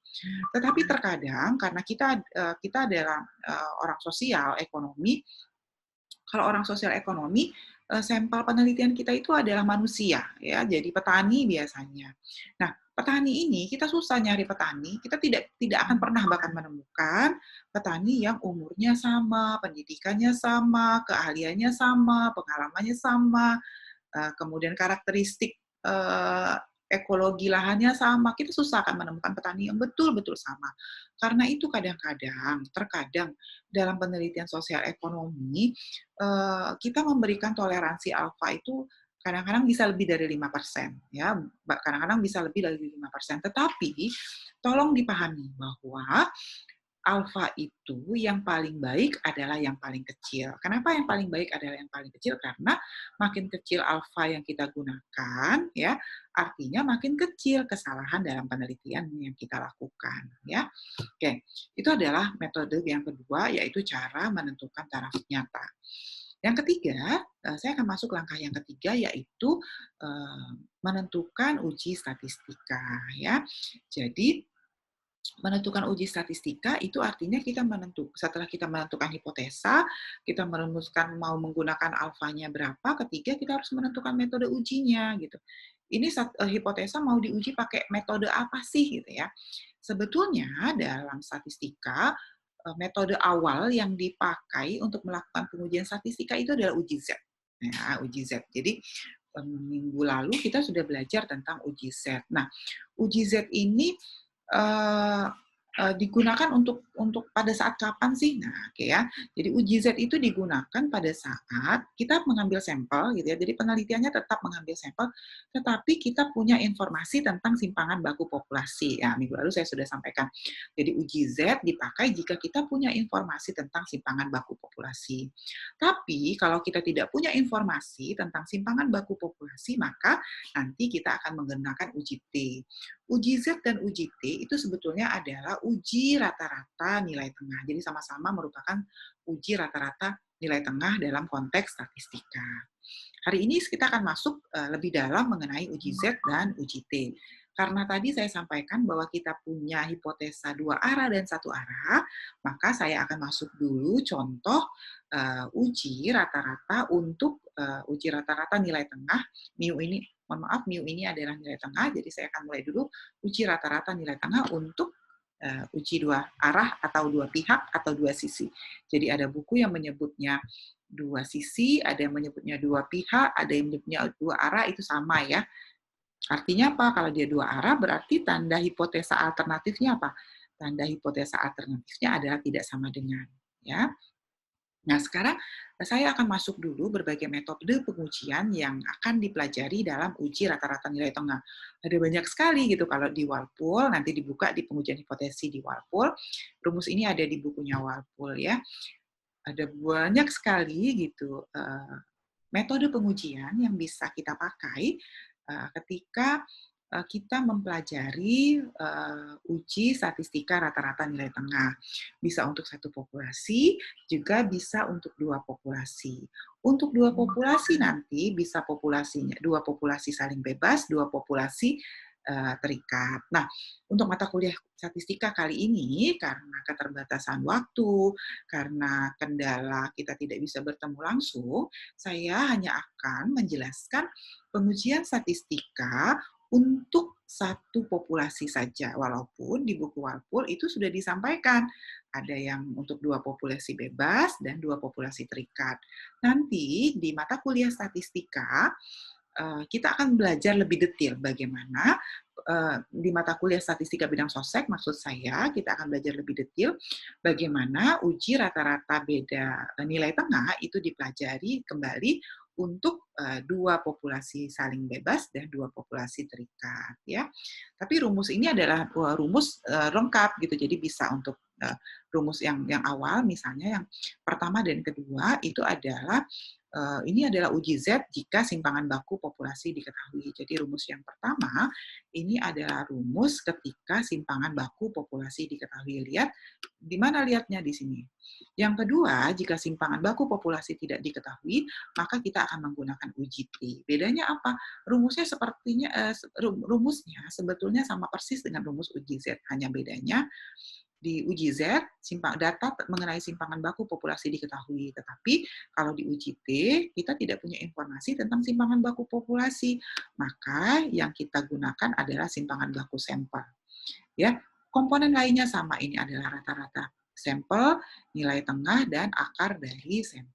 Tetapi terkadang karena kita adalah orang sosial ekonomi, kalau orang sosial ekonomi sampel penelitian kita itu adalah manusia ya, jadi petani biasanya. Nah, petani ini kita susah nyari petani, kita tidak akan pernah bahkan menemukan petani yang umurnya sama, pendidikannya sama, keahliannya sama, pengalamannya sama, kemudian karakteristik ekologi lahannya sama, kita susah akan menemukan petani yang betul-betul sama. Karena itu terkadang dalam penelitian sosial ekonomi, kita memberikan toleransi alfa itu kadang-kadang bisa lebih dari 5%, ya, kadang-kadang bisa lebih dari 5%. Tetapi tolong dipahami bahwa alfa itu yang paling baik adalah yang paling kecil. Kenapa yang paling baik adalah yang paling kecil? Karena makin kecil alfa yang kita gunakan, ya, artinya makin kecil kesalahan dalam penelitian yang kita lakukan, ya. Oke, itu adalah metode yang kedua, yaitu cara menentukan taraf nyata. Yang ketiga, saya akan masuk langkah yang ketiga, yaitu menentukan uji statistika, ya. Jadi menentukan uji statistika itu artinya setelah kita menentukan hipotesa, kita merumuskan mau menggunakan alfanya berapa, ketiga kita harus menentukan metode ujinya gitu. Ini hipotesa mau diuji pakai metode apa sih gitu ya. Sebetulnya dalam statistika metode awal yang dipakai untuk melakukan pengujian statistika itu adalah uji Z. Ya, uji Z. Jadi minggu lalu kita sudah belajar tentang uji Z. Nah, uji Z ini uh, digunakan untuk pada saat kapan sih? Nah, oke ya. Jadi uji Z itu digunakan pada saat kita mengambil sampel gitu ya. Jadi penelitiannya tetap mengambil sampel, tetapi kita punya informasi tentang simpangan baku populasi. Ya, minggu lalu saya sudah sampaikan. Jadi uji Z dipakai jika kita punya informasi tentang simpangan baku populasi. Tapi kalau kita tidak punya informasi tentang simpangan baku populasi, maka nanti kita akan menggunakan uji T. Uji Z dan uji T itu sebetulnya adalah uji rata-rata nilai tengah. Jadi sama-sama merupakan uji rata-rata nilai tengah dalam konteks statistika. Hari ini kita akan masuk lebih dalam mengenai uji Z dan uji T. Karena tadi saya sampaikan bahwa kita punya hipotesa dua arah dan satu arah, maka saya akan masuk dulu contoh uji rata-rata untuk uji rata-rata nilai tengah. Mohon maaf, mu ini adalah nilai tengah, jadi saya akan mulai dulu uji rata-rata nilai tengah untuk uji dua arah atau dua pihak atau dua sisi. Jadi ada buku yang menyebutnya dua sisi, ada yang menyebutnya dua pihak, ada yang menyebutnya dua arah, itu sama ya. Artinya apa? Kalau dia dua arah, berarti tanda hipotesa alternatifnya apa? Tanda hipotesa alternatifnya adalah tidak sama dengan. Ya. Nah, sekarang saya akan masuk dulu berbagai metode pengujian yang akan dipelajari dalam uji rata-rata nilai tengah. Ada banyak sekali gitu kalau di Walpole, nanti dibuka di pengujian hipotesi di Walpole. Rumus ini ada di bukunya Walpole ya. Ada banyak sekali gitu metode pengujian yang bisa kita pakai ketika kita mempelajari uji statistika rata-rata nilai tengah. Bisa untuk satu populasi, juga bisa untuk dua populasi. Untuk dua populasi nanti bisa populasinya dua populasi saling bebas, dua populasi terikat. Nah, untuk mata kuliah statistika kali ini, karena keterbatasan waktu, karena kendala kita tidak bisa bertemu langsung, saya hanya akan menjelaskan pengujian statistika untuk satu populasi saja, walaupun di buku Walpole itu sudah disampaikan ada yang untuk dua populasi bebas dan dua populasi terikat. Nanti di mata kuliah statistika kita akan belajar lebih detail bagaimana di mata kuliah statistika bidang sosek, maksud saya kita akan belajar lebih detail bagaimana uji rata-rata beda nilai tengah itu dipelajari kembali untuk dua populasi saling bebas dan dua populasi terikat, ya. Tapi rumus ini adalah rumus lengkap gitu, jadi bisa untuk rumus yang awal, misalnya yang pertama dan kedua itu adalah ini adalah uji Z jika simpangan baku populasi diketahui. Jadi rumus yang pertama, ini adalah rumus ketika simpangan baku populasi diketahui. Lihat, di mana lihatnya di sini. Yang kedua, jika simpangan baku populasi tidak diketahui, maka kita akan menggunakan uji T. Bedanya apa? Rumusnya rumusnya sebetulnya sama persis dengan rumus uji Z, hanya bedanya di uji Z, data mengenai simpangan baku populasi diketahui. Tetapi kalau di uji T, kita tidak punya informasi tentang simpangan baku populasi. Maka yang kita gunakan adalah simpangan baku sampel. Ya, komponen lainnya sama, ini adalah rata-rata sampel, nilai tengah, dan akar dari sampel.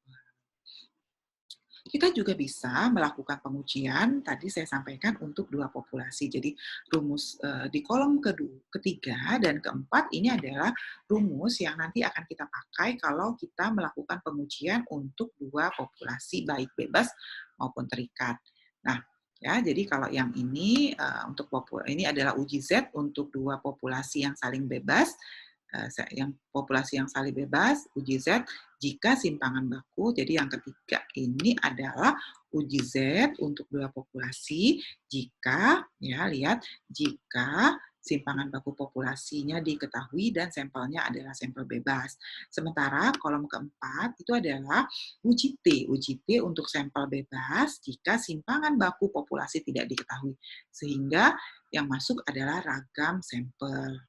Kita juga bisa melakukan pengujian, tadi saya sampaikan untuk dua populasi. Jadi rumus di kolom ketiga dan keempat ini adalah rumus yang nanti akan kita pakai kalau kita melakukan pengujian untuk dua populasi, baik bebas maupun terikat. Nah, ya, jadi kalau yang ini ini adalah uji Z untuk dua populasi yang saling bebas, yang populasi yang saling bebas, uji Z, jika simpangan baku, jadi yang ketiga ini adalah uji Z untuk dua populasi, jika, ya lihat, jika simpangan baku populasinya diketahui dan sampelnya adalah sampel bebas. Sementara kolom keempat itu adalah uji T untuk sampel bebas jika simpangan baku populasi tidak diketahui. Sehingga yang masuk adalah ragam sampel.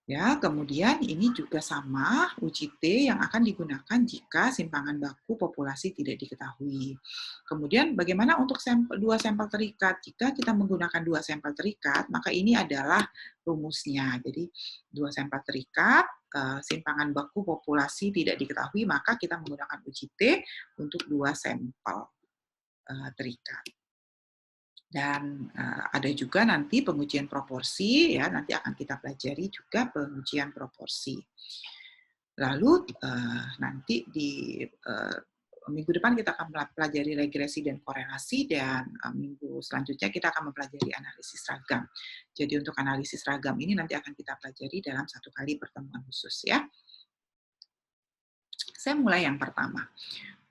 Ya, kemudian ini juga sama uji T yang akan digunakan jika simpangan baku populasi tidak diketahui. Kemudian bagaimana untuk dua sampel terikat? Jika kita menggunakan dua sampel terikat, maka ini adalah rumusnya. Jadi dua sampel terikat, simpangan baku populasi tidak diketahui, maka kita menggunakan uji T untuk dua sampel terikat. Dan ada juga nanti pengujian proporsi, ya, nanti akan kita pelajari juga pengujian proporsi. Lalu nanti di minggu depan kita akan mempelajari regresi dan korelasi, dan minggu selanjutnya kita akan mempelajari analisis ragam. Jadi untuk analisis ragam ini nanti akan kita pelajari dalam satu kali pertemuan khusus, ya. Saya mulai yang pertama,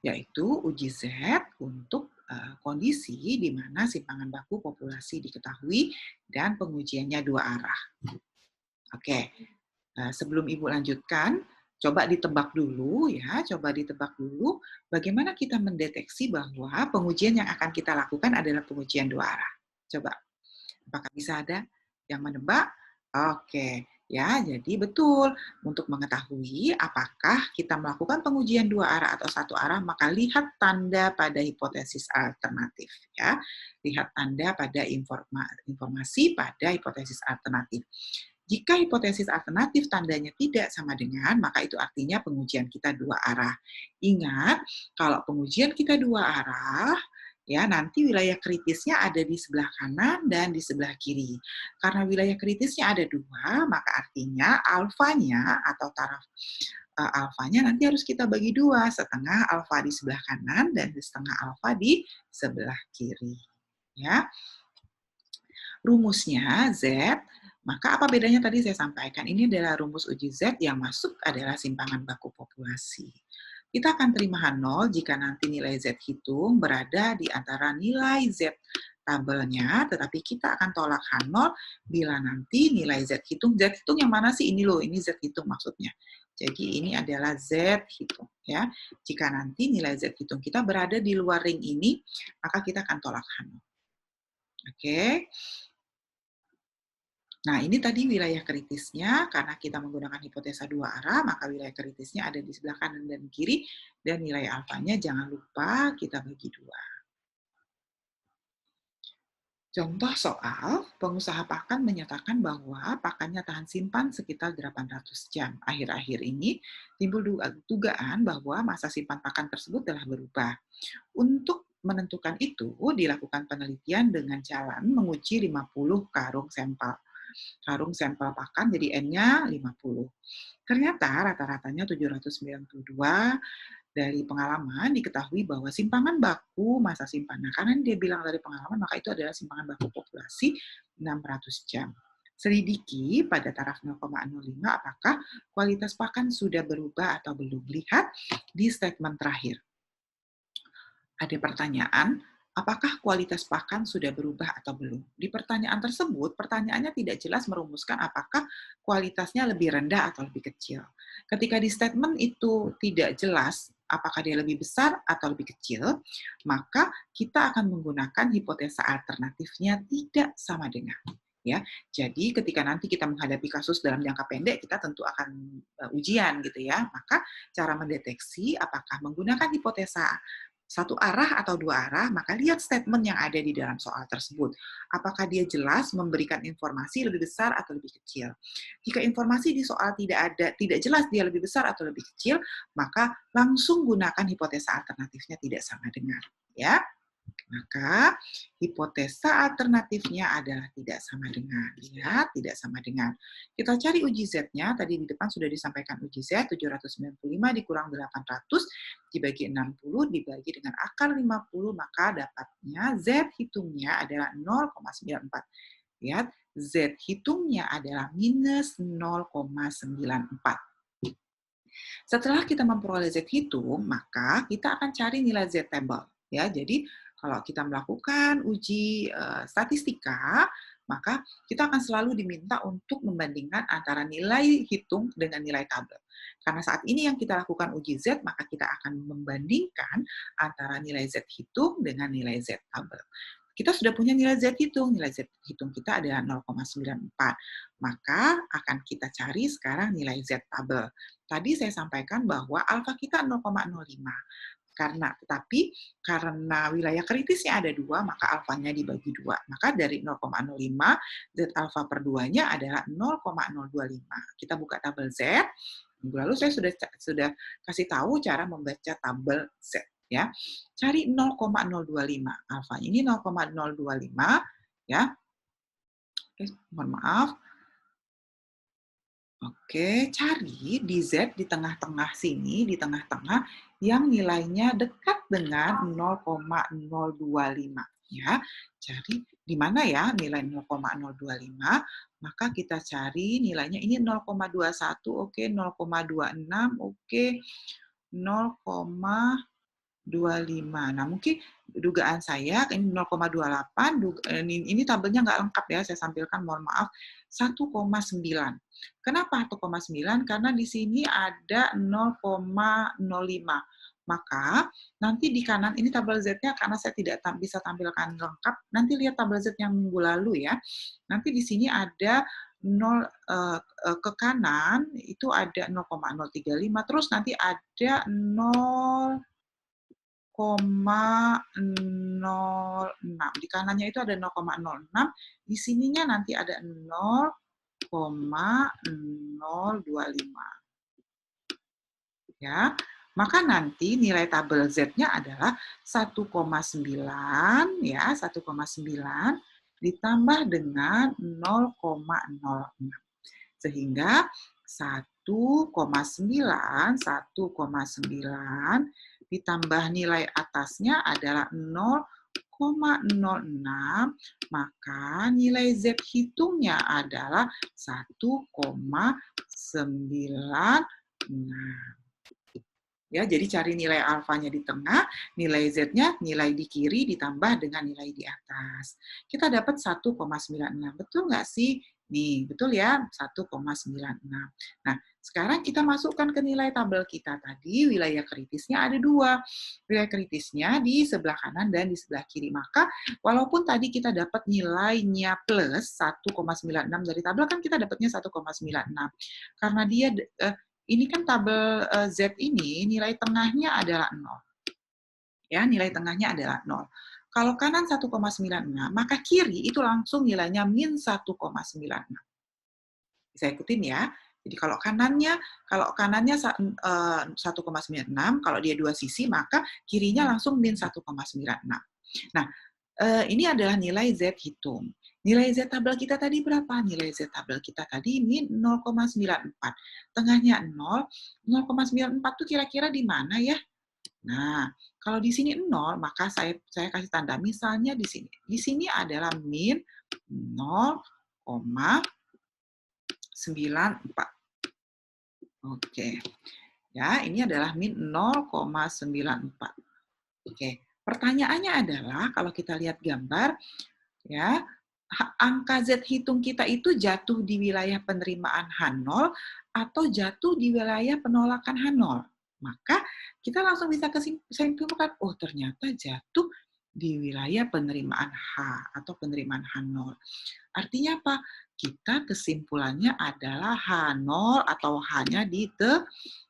yaitu uji Z untuk kondisi di mana simpangan baku populasi diketahui dan pengujiannya dua arah. Oke, sebelum Ibu lanjutkan, coba ditebak dulu, ya, coba ditebak dulu bagaimana kita mendeteksi bahwa pengujian yang akan kita lakukan adalah pengujian dua arah. Coba, apakah bisa ada yang menebak? Oke. Ya, jadi betul. Untuk mengetahui apakah kita melakukan pengujian dua arah atau satu arah, maka lihat tanda pada hipotesis alternatif. Ya, lihat tanda pada informasi pada hipotesis alternatif. Jika hipotesis alternatif tandanya tidak sama dengan, maka itu artinya pengujian kita dua arah. Ingat, kalau pengujian kita dua arah, ya, nanti wilayah kritisnya ada di sebelah kanan dan di sebelah kiri. Karena wilayah kritisnya ada dua, maka artinya alfanya atau taraf alfanya nanti harus kita bagi dua, setengah alfa di sebelah kanan dan setengah alfa di sebelah kiri. Ya, rumusnya Z. Maka apa bedanya tadi saya sampaikan? Ini adalah rumus uji Z, yang masuk adalah simpangan baku populasi. Kita akan terima H0 jika nanti nilai Z hitung berada di antara nilai Z tabelnya, tetapi kita akan tolak H0 bila nanti nilai Z hitung yang mana sih? Ini loh, ini Z hitung maksudnya. Jadi ini adalah Z hitung ya. Jika nanti nilai Z hitung kita berada di luar ring ini, maka kita akan tolak H0. Oke. Nah, ini tadi wilayah kritisnya, karena kita menggunakan hipotesa dua arah, maka wilayah kritisnya ada di sebelah kanan dan kiri, dan nilai alfanya jangan lupa kita bagi dua. Contoh soal, pengusaha pakan menyatakan bahwa pakannya tahan simpan sekitar 800 jam. Akhir-akhir ini timbul dugaan bahwa masa simpan pakan tersebut telah berubah. Untuk menentukan itu, dilakukan penelitian dengan jalan menguji 50 karung sampel. Karung sampel pakan jadi N-nya 50. Ternyata rata-ratanya 792. Dari pengalaman diketahui bahwa simpangan baku masa simpan. Nah, karena dia bilang dari pengalaman, maka itu adalah simpangan baku populasi 600 jam. Selidiki pada taraf 0,05 apakah kualitas pakan sudah berubah atau belum. Lihat di statement terakhir. Ada pertanyaan, apakah kualitas pakan sudah berubah atau belum? Di pertanyaan tersebut, pertanyaannya tidak jelas merumuskan apakah kualitasnya lebih rendah atau lebih kecil. Ketika di statement itu tidak jelas apakah dia lebih besar atau lebih kecil, maka kita akan menggunakan hipotesa alternatifnya tidak sama dengan. Ya, jadi ketika nanti kita menghadapi kasus dalam jangka pendek, kita tentu akan ujian gitu ya. Maka cara mendeteksi apakah menggunakan hipotesa satu arah atau dua arah, maka lihat statement yang ada di dalam soal tersebut. Apakah dia jelas memberikan informasi lebih besar atau lebih kecil? Jika informasi di soal tidak jelas dia lebih besar atau lebih kecil, maka langsung gunakan hipotesa alternatifnya tidak sama dengan. Ya. Maka hipotesa alternatifnya adalah tidak sama dengan. Lihat, tidak sama dengan. Kita cari uji Z-nya, tadi di depan sudah disampaikan uji Z, 795 dikurang 800, dibagi 60, dibagi dengan akar 50, maka dapatnya Z hitungnya adalah 0,94. Lihat, Z hitungnya adalah minus 0,94. Setelah kita memperoleh Z hitung, maka kita akan cari nilai Z table. Ya, jadi kalau kita melakukan uji statistika, maka kita akan selalu diminta untuk membandingkan antara nilai hitung dengan nilai tabel. Karena saat ini yang kita lakukan uji Z, maka kita akan membandingkan antara nilai Z hitung dengan nilai Z tabel. Kita sudah punya nilai Z hitung. Nilai Z hitung kita adalah 0,94. Maka akan kita cari sekarang nilai Z tabel. Tadi saya sampaikan bahwa alfa kita 0,05. Tetapi karena wilayah kritisnya ada 2, maka alfanya dibagi 2. Maka dari 0,05, Z alfa per 2-nya adalah 0,025. Kita buka tabel Z. Minggu lalu saya sudah kasih tahu cara membaca tabel Z. Ya, cari 0,025 alfanya. Ini 0,025 ya. Oke, mohon maaf. Oke, cari di Z di tengah-tengah sini, di tengah-tengah yang nilainya dekat dengan 0,025 ya. Cari di mana ya nilai 0,025? Maka kita cari nilainya ini 0,21, oke, 0,26, oke, 0,25. Nah, mungkin dugaan saya ini 0,28, ini tabelnya nggak lengkap ya, saya sampaikan, mohon maaf, 1,9. Kenapa 1,9? Karena di sini ada 0,05. Maka nanti di kanan, ini tabel Z-nya karena saya tidak bisa tampilkan lengkap, nanti lihat tabel Z yang minggu lalu ya. Nanti di sini ada 0 ke kanan, itu ada 0,035, terus nanti ada 0,06. Di kanannya itu ada 0,06, di sininya nanti ada 0,025. Ya, maka nanti nilai tabel Z-nya adalah 1,9 ya, 1,9 ditambah dengan 0,06. Sehingga 1,9 ditambah nilai atasnya adalah 0,06, maka nilai Z hitungnya adalah 1,96. Ya, jadi cari nilai alfanya di tengah, nilai Z-nya, nilai di kiri ditambah dengan nilai di atas. Kita dapat 1,96. Betul nggak sih? Nih, betul ya, 1,96. Nah, sekarang kita masukkan ke nilai tabel kita tadi, wilayah kritisnya ada dua. Wilayah kritisnya di sebelah kanan dan di sebelah kiri. Maka, walaupun tadi kita dapat nilainya plus 1,96 dari tabel, kan kita dapatnya 1,96. Karena dia ini kan tabel Z ini nilai tengahnya adalah 0. Ya, nilai tengahnya adalah 0. Kalau kanan 1,96, maka kiri itu langsung nilainya min 1,96. Bisa ikutin ya. Jadi kalau kanannya 1,96, kalau dia dua sisi, maka kirinya langsung min 1,96. Nah, ini adalah nilai Z hitung. Nilai Z tabel kita tadi berapa? Nilai Z tabel kita tadi min 0,94. Tengahnya 0, 0,94 itu kira-kira di mana ya? Nah, kalau di sini 0, maka saya kasih tanda misalnya di sini. Di sini adalah min 0,94. Oke. Ya, ini adalah min 0,94. Oke. Pertanyaannya adalah kalau kita lihat gambar ya, angka Z hitung kita itu jatuh di wilayah penerimaan H0 atau jatuh di wilayah penolakan H0. Maka kita langsung bisa kesimpulkan, oh ternyata jatuh di wilayah penerimaan H atau penerimaan H0. Artinya apa? Kita kesimpulannya adalah H0 atau H-nya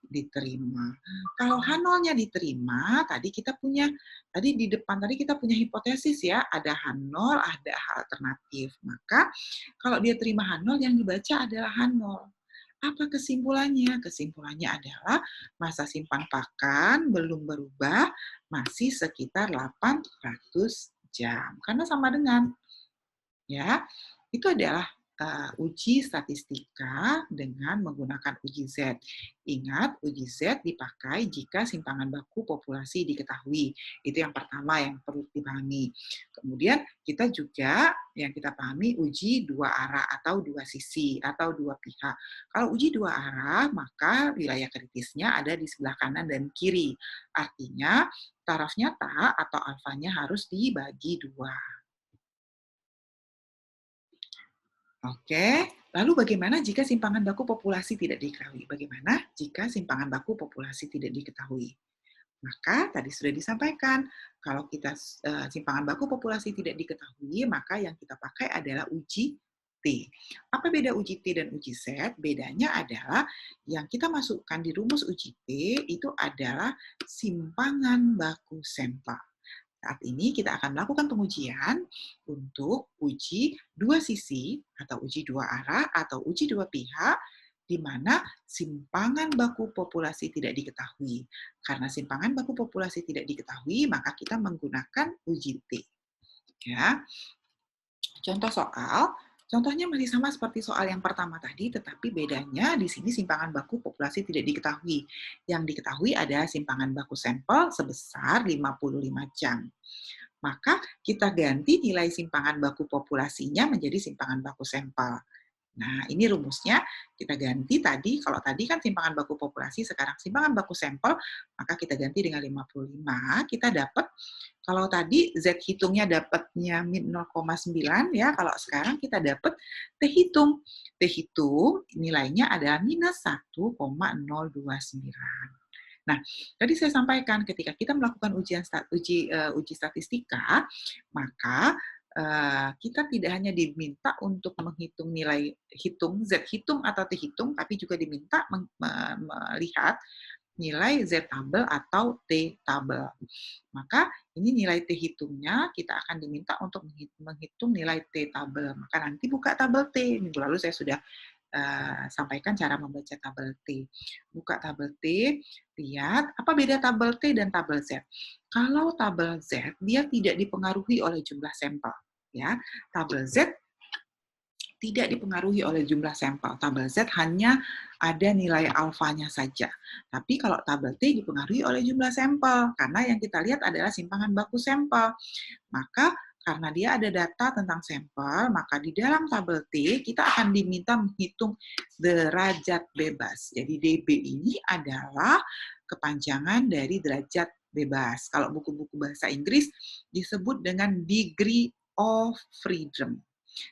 diterima. Kalau H0-nya diterima, tadi di depan kita punya hipotesis ya, ada H0, ada H alternatif. Maka kalau dia terima H0, yang dibaca adalah H0. Apa kesimpulannya? Kesimpulannya adalah masa simpan pakan belum berubah, masih sekitar 800 jam. Karena sama dengan ya, itu adalah uji statistika dengan menggunakan uji Z. Ingat, uji Z dipakai jika simpangan baku populasi diketahui. Itu yang pertama yang perlu dipahami. Kemudian kita juga yang kita pahami uji dua arah atau dua sisi atau dua pihak. Kalau uji dua arah, maka wilayah kritisnya ada di sebelah kanan dan kiri. Artinya, taraf nyata atau alfanya harus dibagi dua. Oke, lalu bagaimana jika simpangan baku populasi tidak diketahui? Bagaimana jika simpangan baku populasi tidak diketahui? Maka tadi sudah disampaikan, kalau kita simpangan baku populasi tidak diketahui, maka yang kita pakai adalah uji T. Apa beda uji T dan uji Z? Bedanya adalah yang kita masukkan di rumus uji T itu adalah simpangan baku sampel. Saat ini kita akan melakukan pengujian untuk uji dua sisi atau uji dua arah atau uji dua pihak di mana simpangan baku populasi tidak diketahui. Karena simpangan baku populasi tidak diketahui, maka kita menggunakan uji T. Ya. Contoh soal, contohnya masih sama seperti soal yang pertama tadi, tetapi bedanya di sini simpangan baku populasi tidak diketahui. Yang diketahui adalah simpangan baku sampel sebesar 55 jam. Maka kita ganti nilai simpangan baku populasinya menjadi simpangan baku sampel. Nah, ini rumusnya kita ganti tadi, kalau tadi kan simpangan baku populasi, sekarang simpangan baku sampel, maka kita ganti dengan 55, kita dapat, kalau tadi Z hitungnya dapatnya min 0,9, ya, kalau sekarang kita dapat T hitung. T hitung nilainya adalah minus 1,029. Nah, tadi saya sampaikan ketika kita melakukan uji statistika, maka kita tidak hanya diminta untuk menghitung nilai hitung, Z hitung atau T hitung, tapi juga diminta melihat nilai Z tabel atau T tabel. Maka ini nilai T hitungnya kita akan diminta untuk menghitung nilai T tabel. Maka nanti buka tabel T. Minggu lalu saya sudah sampaikan cara membaca tabel T. Buka tabel T, lihat apa beda tabel T dan tabel Z. Kalau tabel Z, dia tidak dipengaruhi oleh jumlah sampel. Ya, tabel Z tidak dipengaruhi oleh jumlah sampel. Tabel Z hanya ada nilai alfanya saja. Tapi kalau tabel T dipengaruhi oleh jumlah sampel, karena yang kita lihat adalah simpangan baku sampel. Maka Karena dia ada data tentang sampel, maka di dalam tabel T kita akan diminta menghitung derajat bebas. Jadi DB ini adalah kepanjangan dari derajat bebas. Kalau buku-buku bahasa Inggris disebut dengan degree of freedom.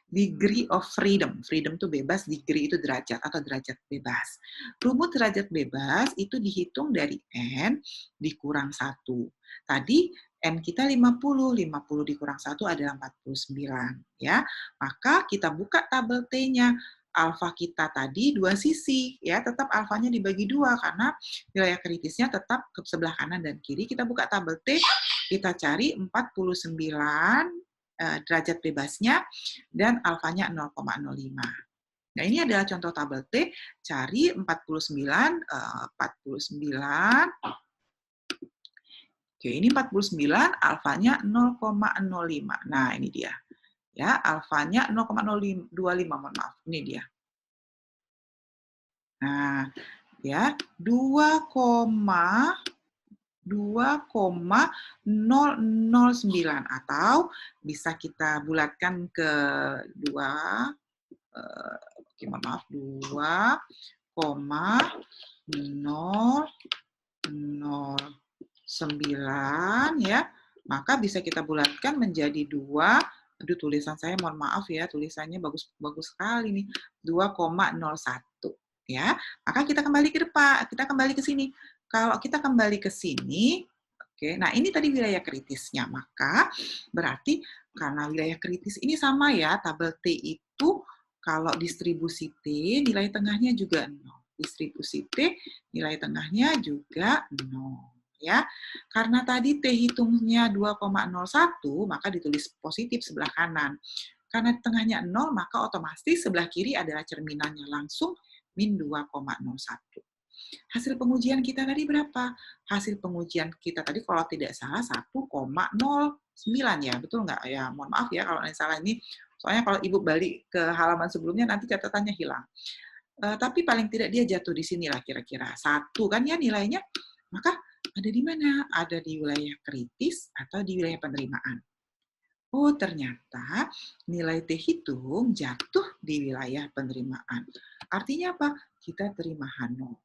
Degree of freedom. Freedom itu bebas, degree itu derajat atau derajat bebas. Rumus derajat bebas itu dihitung dari N dikurang 1. Tadi N kita 50 dikurang 1 adalah 49. Ya. Maka kita buka tabel T-nya. Alfa kita tadi dua sisi, ya tetap alfanya dibagi dua karena wilayah kritisnya tetap ke sebelah kanan dan kiri. Kita buka tabel T, kita cari 49 derajat bebasnya dan alfanya 0,05. Nah, ini adalah contoh tabel T, cari 49. Oke, ini 49, alfanya 0,05. Nah, ini dia. Ya, alfanya 0,025, mohon maaf. Ini dia. Nah, ya, 2,009 atau bisa kita bulatkan ke 2, mohon maaf, 2,009 ya, maka bisa kita bulatkan menjadi 2. Aduh, tulisan saya mohon maaf ya, tulisannya bagus sekali nih. 2,01 ya. Maka kita kembali ke depan, kita kembali ke sini. Kalau kita kembali ke sini, oke. Nah, ini tadi wilayah kritisnya. Maka berarti karena wilayah kritis ini sama ya, tabel T itu kalau distribusi T nilai tengahnya juga 0. Distribusi T nilai tengahnya juga 0. Ya, karena tadi T hitungnya 2,01, maka ditulis positif sebelah kanan. Karena tengahnya 0, maka otomatis sebelah kiri adalah cerminannya langsung min 2,01. Hasil pengujian kita tadi berapa? Hasil pengujian kita tadi kalau tidak salah 1,09 ya, betul nggak? Ya, mohon maaf ya kalau salah ini. Soalnya kalau Ibu balik ke halaman sebelumnya nanti catatannya hilang. Tapi paling tidak dia jatuh di sinilah kira-kira. 1 kan ya nilainya. Maka ada di mana? Ada di wilayah kritis atau di wilayah penerimaan. Oh, ternyata nilai T hitung jatuh di wilayah penerimaan. Artinya apa? Kita terima H0.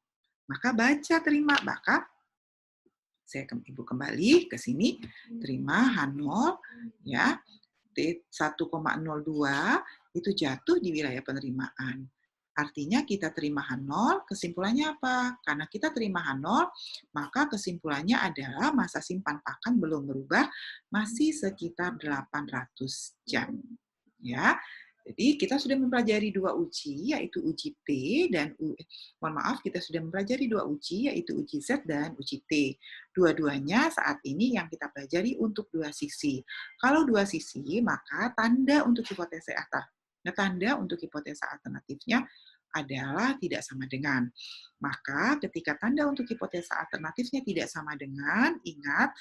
Maka baca terima, maka Ibu kembali ke sini, terima H0, ya, T 1,02 itu jatuh di wilayah penerimaan. Artinya kita terima H0, kesimpulannya apa? Karena kita terima H0, maka kesimpulannya adalah masa simpan pakan belum berubah, masih sekitar 800 jam. Ya, jadi kita sudah mempelajari 2 uji, yaitu uji T dan mohon maaf, kita sudah mempelajari 2 uji, yaitu uji Z dan uji T. Dua-duanya saat ini yang kita pelajari untuk 2 sisi. Kalau 2 sisi, maka tanda untuk hipotesa alternatifnya adalah tidak sama dengan. Maka ketika tanda untuk hipotesa alternatifnya tidak sama dengan, ingat,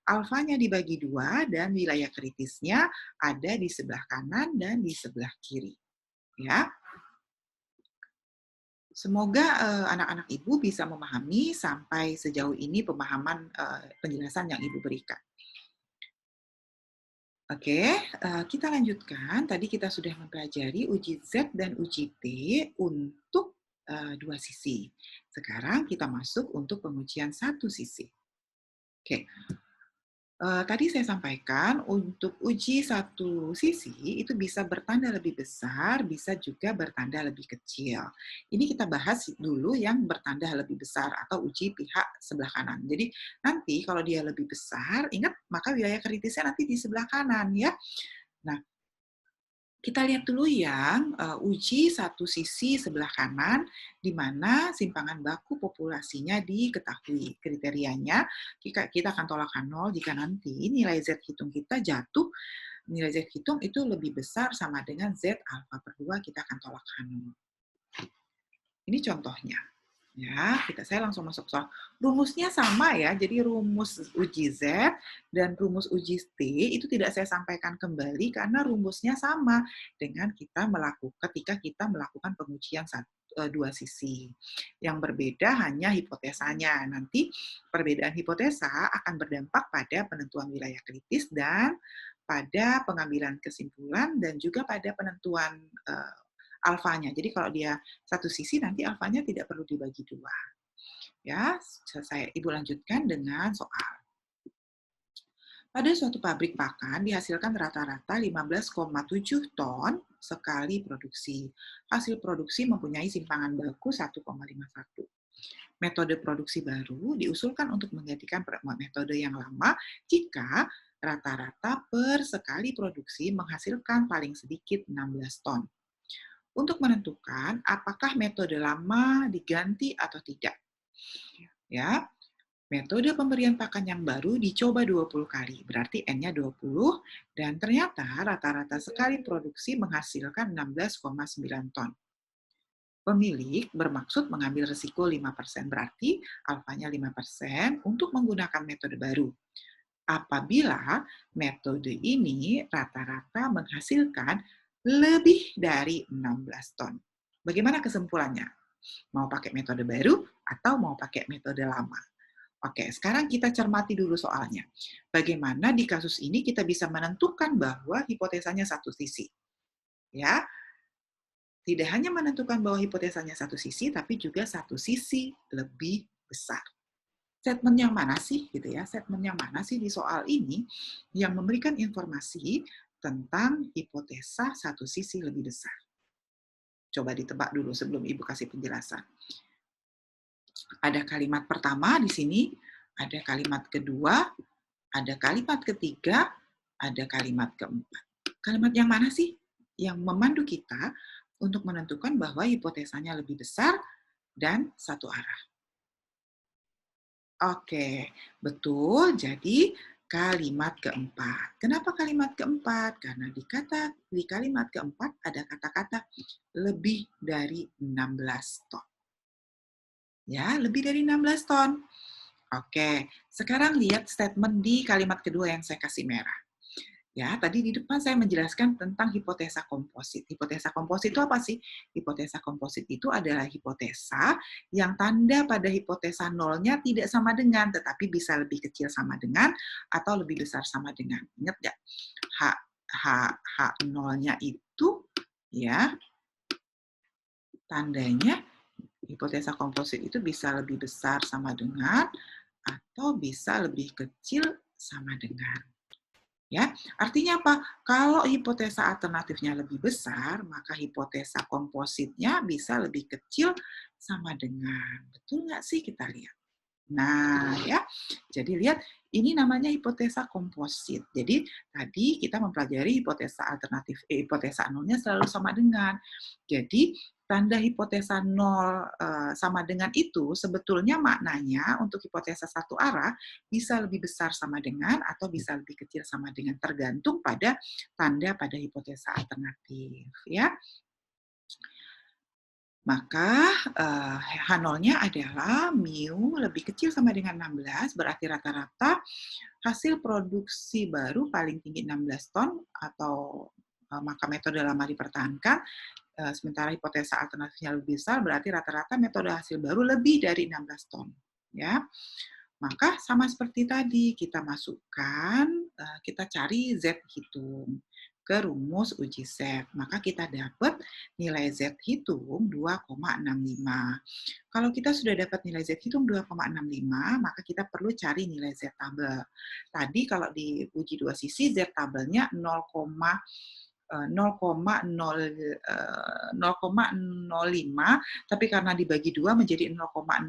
alfanya dibagi 2 dan wilayah kritisnya ada di sebelah kanan dan di sebelah kiri. Ya. Semoga anak-anak Ibu bisa memahami sampai sejauh ini pemahaman penjelasan yang Ibu berikan. Oke, kita lanjutkan. Tadi kita sudah mempelajari uji Z dan uji T untuk 2 sisi. Sekarang kita masuk untuk pengujian 1 sisi. Oke. Tadi saya sampaikan untuk uji 1 sisi itu bisa bertanda lebih besar, bisa juga bertanda lebih kecil. Ini kita bahas dulu yang bertanda lebih besar atau uji pihak sebelah kanan. Jadi nanti kalau dia lebih besar, ingat maka wilayah kritisnya nanti di sebelah kanan ya. Nah, kita lihat dulu yang uji 1 sisi sebelah kanan, di mana simpangan baku populasinya diketahui. Kriterianya, kita akan tolak H0 jika nanti nilai Z hitung kita jatuh, nilai Z hitung itu lebih besar sama dengan Z alfa per 2, kita akan tolak H0. Ini contohnya. Ya, saya langsung masuk soal. Rumusnya sama ya, jadi rumus uji Z dan rumus uji T itu tidak saya sampaikan kembali karena rumusnya sama dengan ketika kita melakukan pengujian 2 sisi. Yang berbeda hanya hipotesanya. Nanti perbedaan hipotesa akan berdampak pada penentuan wilayah kritis dan pada pengambilan kesimpulan dan juga pada penentuan alfanya. Jadi kalau dia satu sisi, nanti alfanya tidak perlu dibagi dua. Ya, Ibu lanjutkan dengan soal. Pada suatu pabrik pakan dihasilkan rata-rata 15,7 ton sekali produksi. Hasil produksi mempunyai simpangan baku 1,51. Metode produksi baru diusulkan untuk menggantikan metode yang lama jika rata-rata per sekali produksi menghasilkan paling sedikit 16 ton. Untuk menentukan apakah metode lama diganti atau tidak. Ya, metode pemberian pakan yang baru dicoba 20 kali, berarti N-nya 20, dan ternyata rata-rata sekali produksi menghasilkan 16,9 ton. Pemilik bermaksud mengambil risiko 5%, berarti alfanya 5% untuk menggunakan metode baru. Apabila metode ini rata-rata menghasilkan lebih dari 16 ton. Bagaimana kesimpulannya? Mau pakai metode baru atau mau pakai metode lama? Oke, sekarang kita cermati dulu soalnya. Bagaimana di kasus ini kita bisa menentukan bahwa hipotesanya satu sisi. Ya, tidak hanya menentukan bahwa hipotesanya satu sisi, tapi juga satu sisi lebih besar. Statement yang mana sih, gitu ya? Statement yang mana sih di soal ini yang memberikan informasi tentang hipotesa satu sisi lebih besar? Coba ditebak dulu sebelum Ibu kasih penjelasan. Ada kalimat pertama di sini, ada kalimat kedua, ada kalimat ketiga, ada kalimat keempat. Kalimat yang mana sih yang memandu kita untuk menentukan bahwa hipotesanya lebih besar dan satu arah? Oke, betul. Jadi kalimat keempat. Kenapa kalimat keempat? Karena di kalimat keempat ada kata-kata lebih dari 16 ton. Ya, lebih dari 16 ton. Oke, sekarang lihat statement di kalimat kedua yang saya kasih merah. Ya, tadi di depan saya menjelaskan tentang hipotesa komposit. Hipotesa komposit itu apa sih? Hipotesa komposit itu adalah hipotesa yang tanda pada hipotesa nolnya tidak sama dengan, tetapi bisa lebih kecil sama dengan, atau lebih besar sama dengan. Ingat nggak? H nolnya itu, ya, tandanya hipotesa komposit itu bisa lebih besar sama dengan, atau bisa lebih kecil sama dengan. Ya, artinya apa? Kalau hipotesa alternatifnya lebih besar, maka hipotesa kompositnya bisa lebih kecil sama dengan. Betul nggak sih kita lihat? Nah, ya. Jadi lihat, ini namanya hipotesa komposit. Jadi tadi kita mempelajari hipotesa alternatif, hipotesa nolnya selalu sama dengan. Jadi tanda hipotesa nol sama dengan itu sebetulnya maknanya untuk hipotesa satu arah bisa lebih besar sama dengan atau bisa lebih kecil sama dengan, tergantung pada tanda pada hipotesa alternatif, ya. Maka H0-nya adalah mu lebih kecil sama dengan 16, berarti rata-rata hasil produksi baru paling tinggi 16 ton, atau maka metode lama dipertahankan, sementara hipotesa alternatifnya lebih besar, berarti rata-rata metode hasil baru lebih dari 16 ton. Ya. Maka sama seperti tadi, kita masukkan, kita cari Z hitung ke rumus uji Z. Maka kita dapat nilai Z hitung 2,65. Kalau kita sudah dapat nilai Z hitung 2,65, maka kita perlu cari nilai Z tabel. Tadi kalau di uji dua sisi, Z tabelnya 0,05, tapi karena dibagi 2 menjadi 0,025.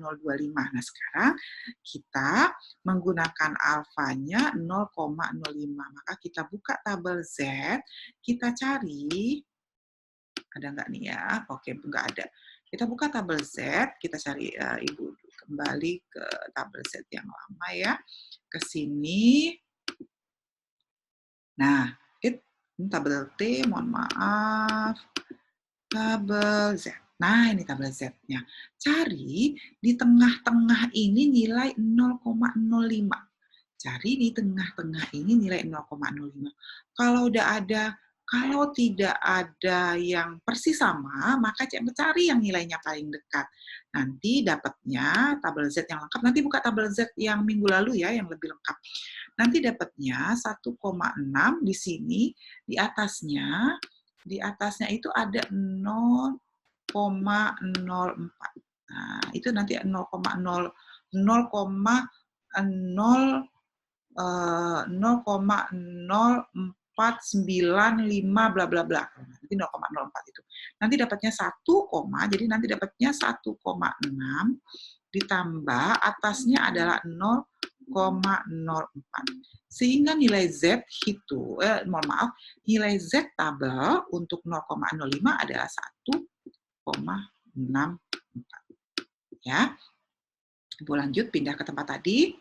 Nah, sekarang kita menggunakan alfanya 0,05. Maka kita buka tabel Z, kita cari, ada nggak nih ya? Oke, nggak ada. Kita buka tabel Z, kita cari, Ibu kembali ke tabel Z yang lama ya, ke sini. Nah, tabel T, mohon maaf, tabel Z. Nah, ini tabel Z-nya. Cari di tengah-tengah ini nilai 0,05. Cari di tengah-tengah ini nilai 0,05. Kalau udah ada Kalau tidak ada yang persis sama, maka cari yang nilainya paling dekat. Nanti dapatnya tabel Z yang lengkap. Nanti buka tabel Z yang minggu lalu ya, yang lebih lengkap. Nanti dapatnya 1,6 di sini, di atasnya itu ada 0,04. Nah, itu nanti 0,0495 bla bla bla. Nanti 0,04 itu. Nanti dapatnya 1, jadi nanti dapatnya 1,6 ditambah atasnya adalah 0,04. Sehingga nilai Z itu, nilai Z tabel untuk 0,05 adalah 1,64. Ya. Ibu lanjut, pindah ke tempat tadi.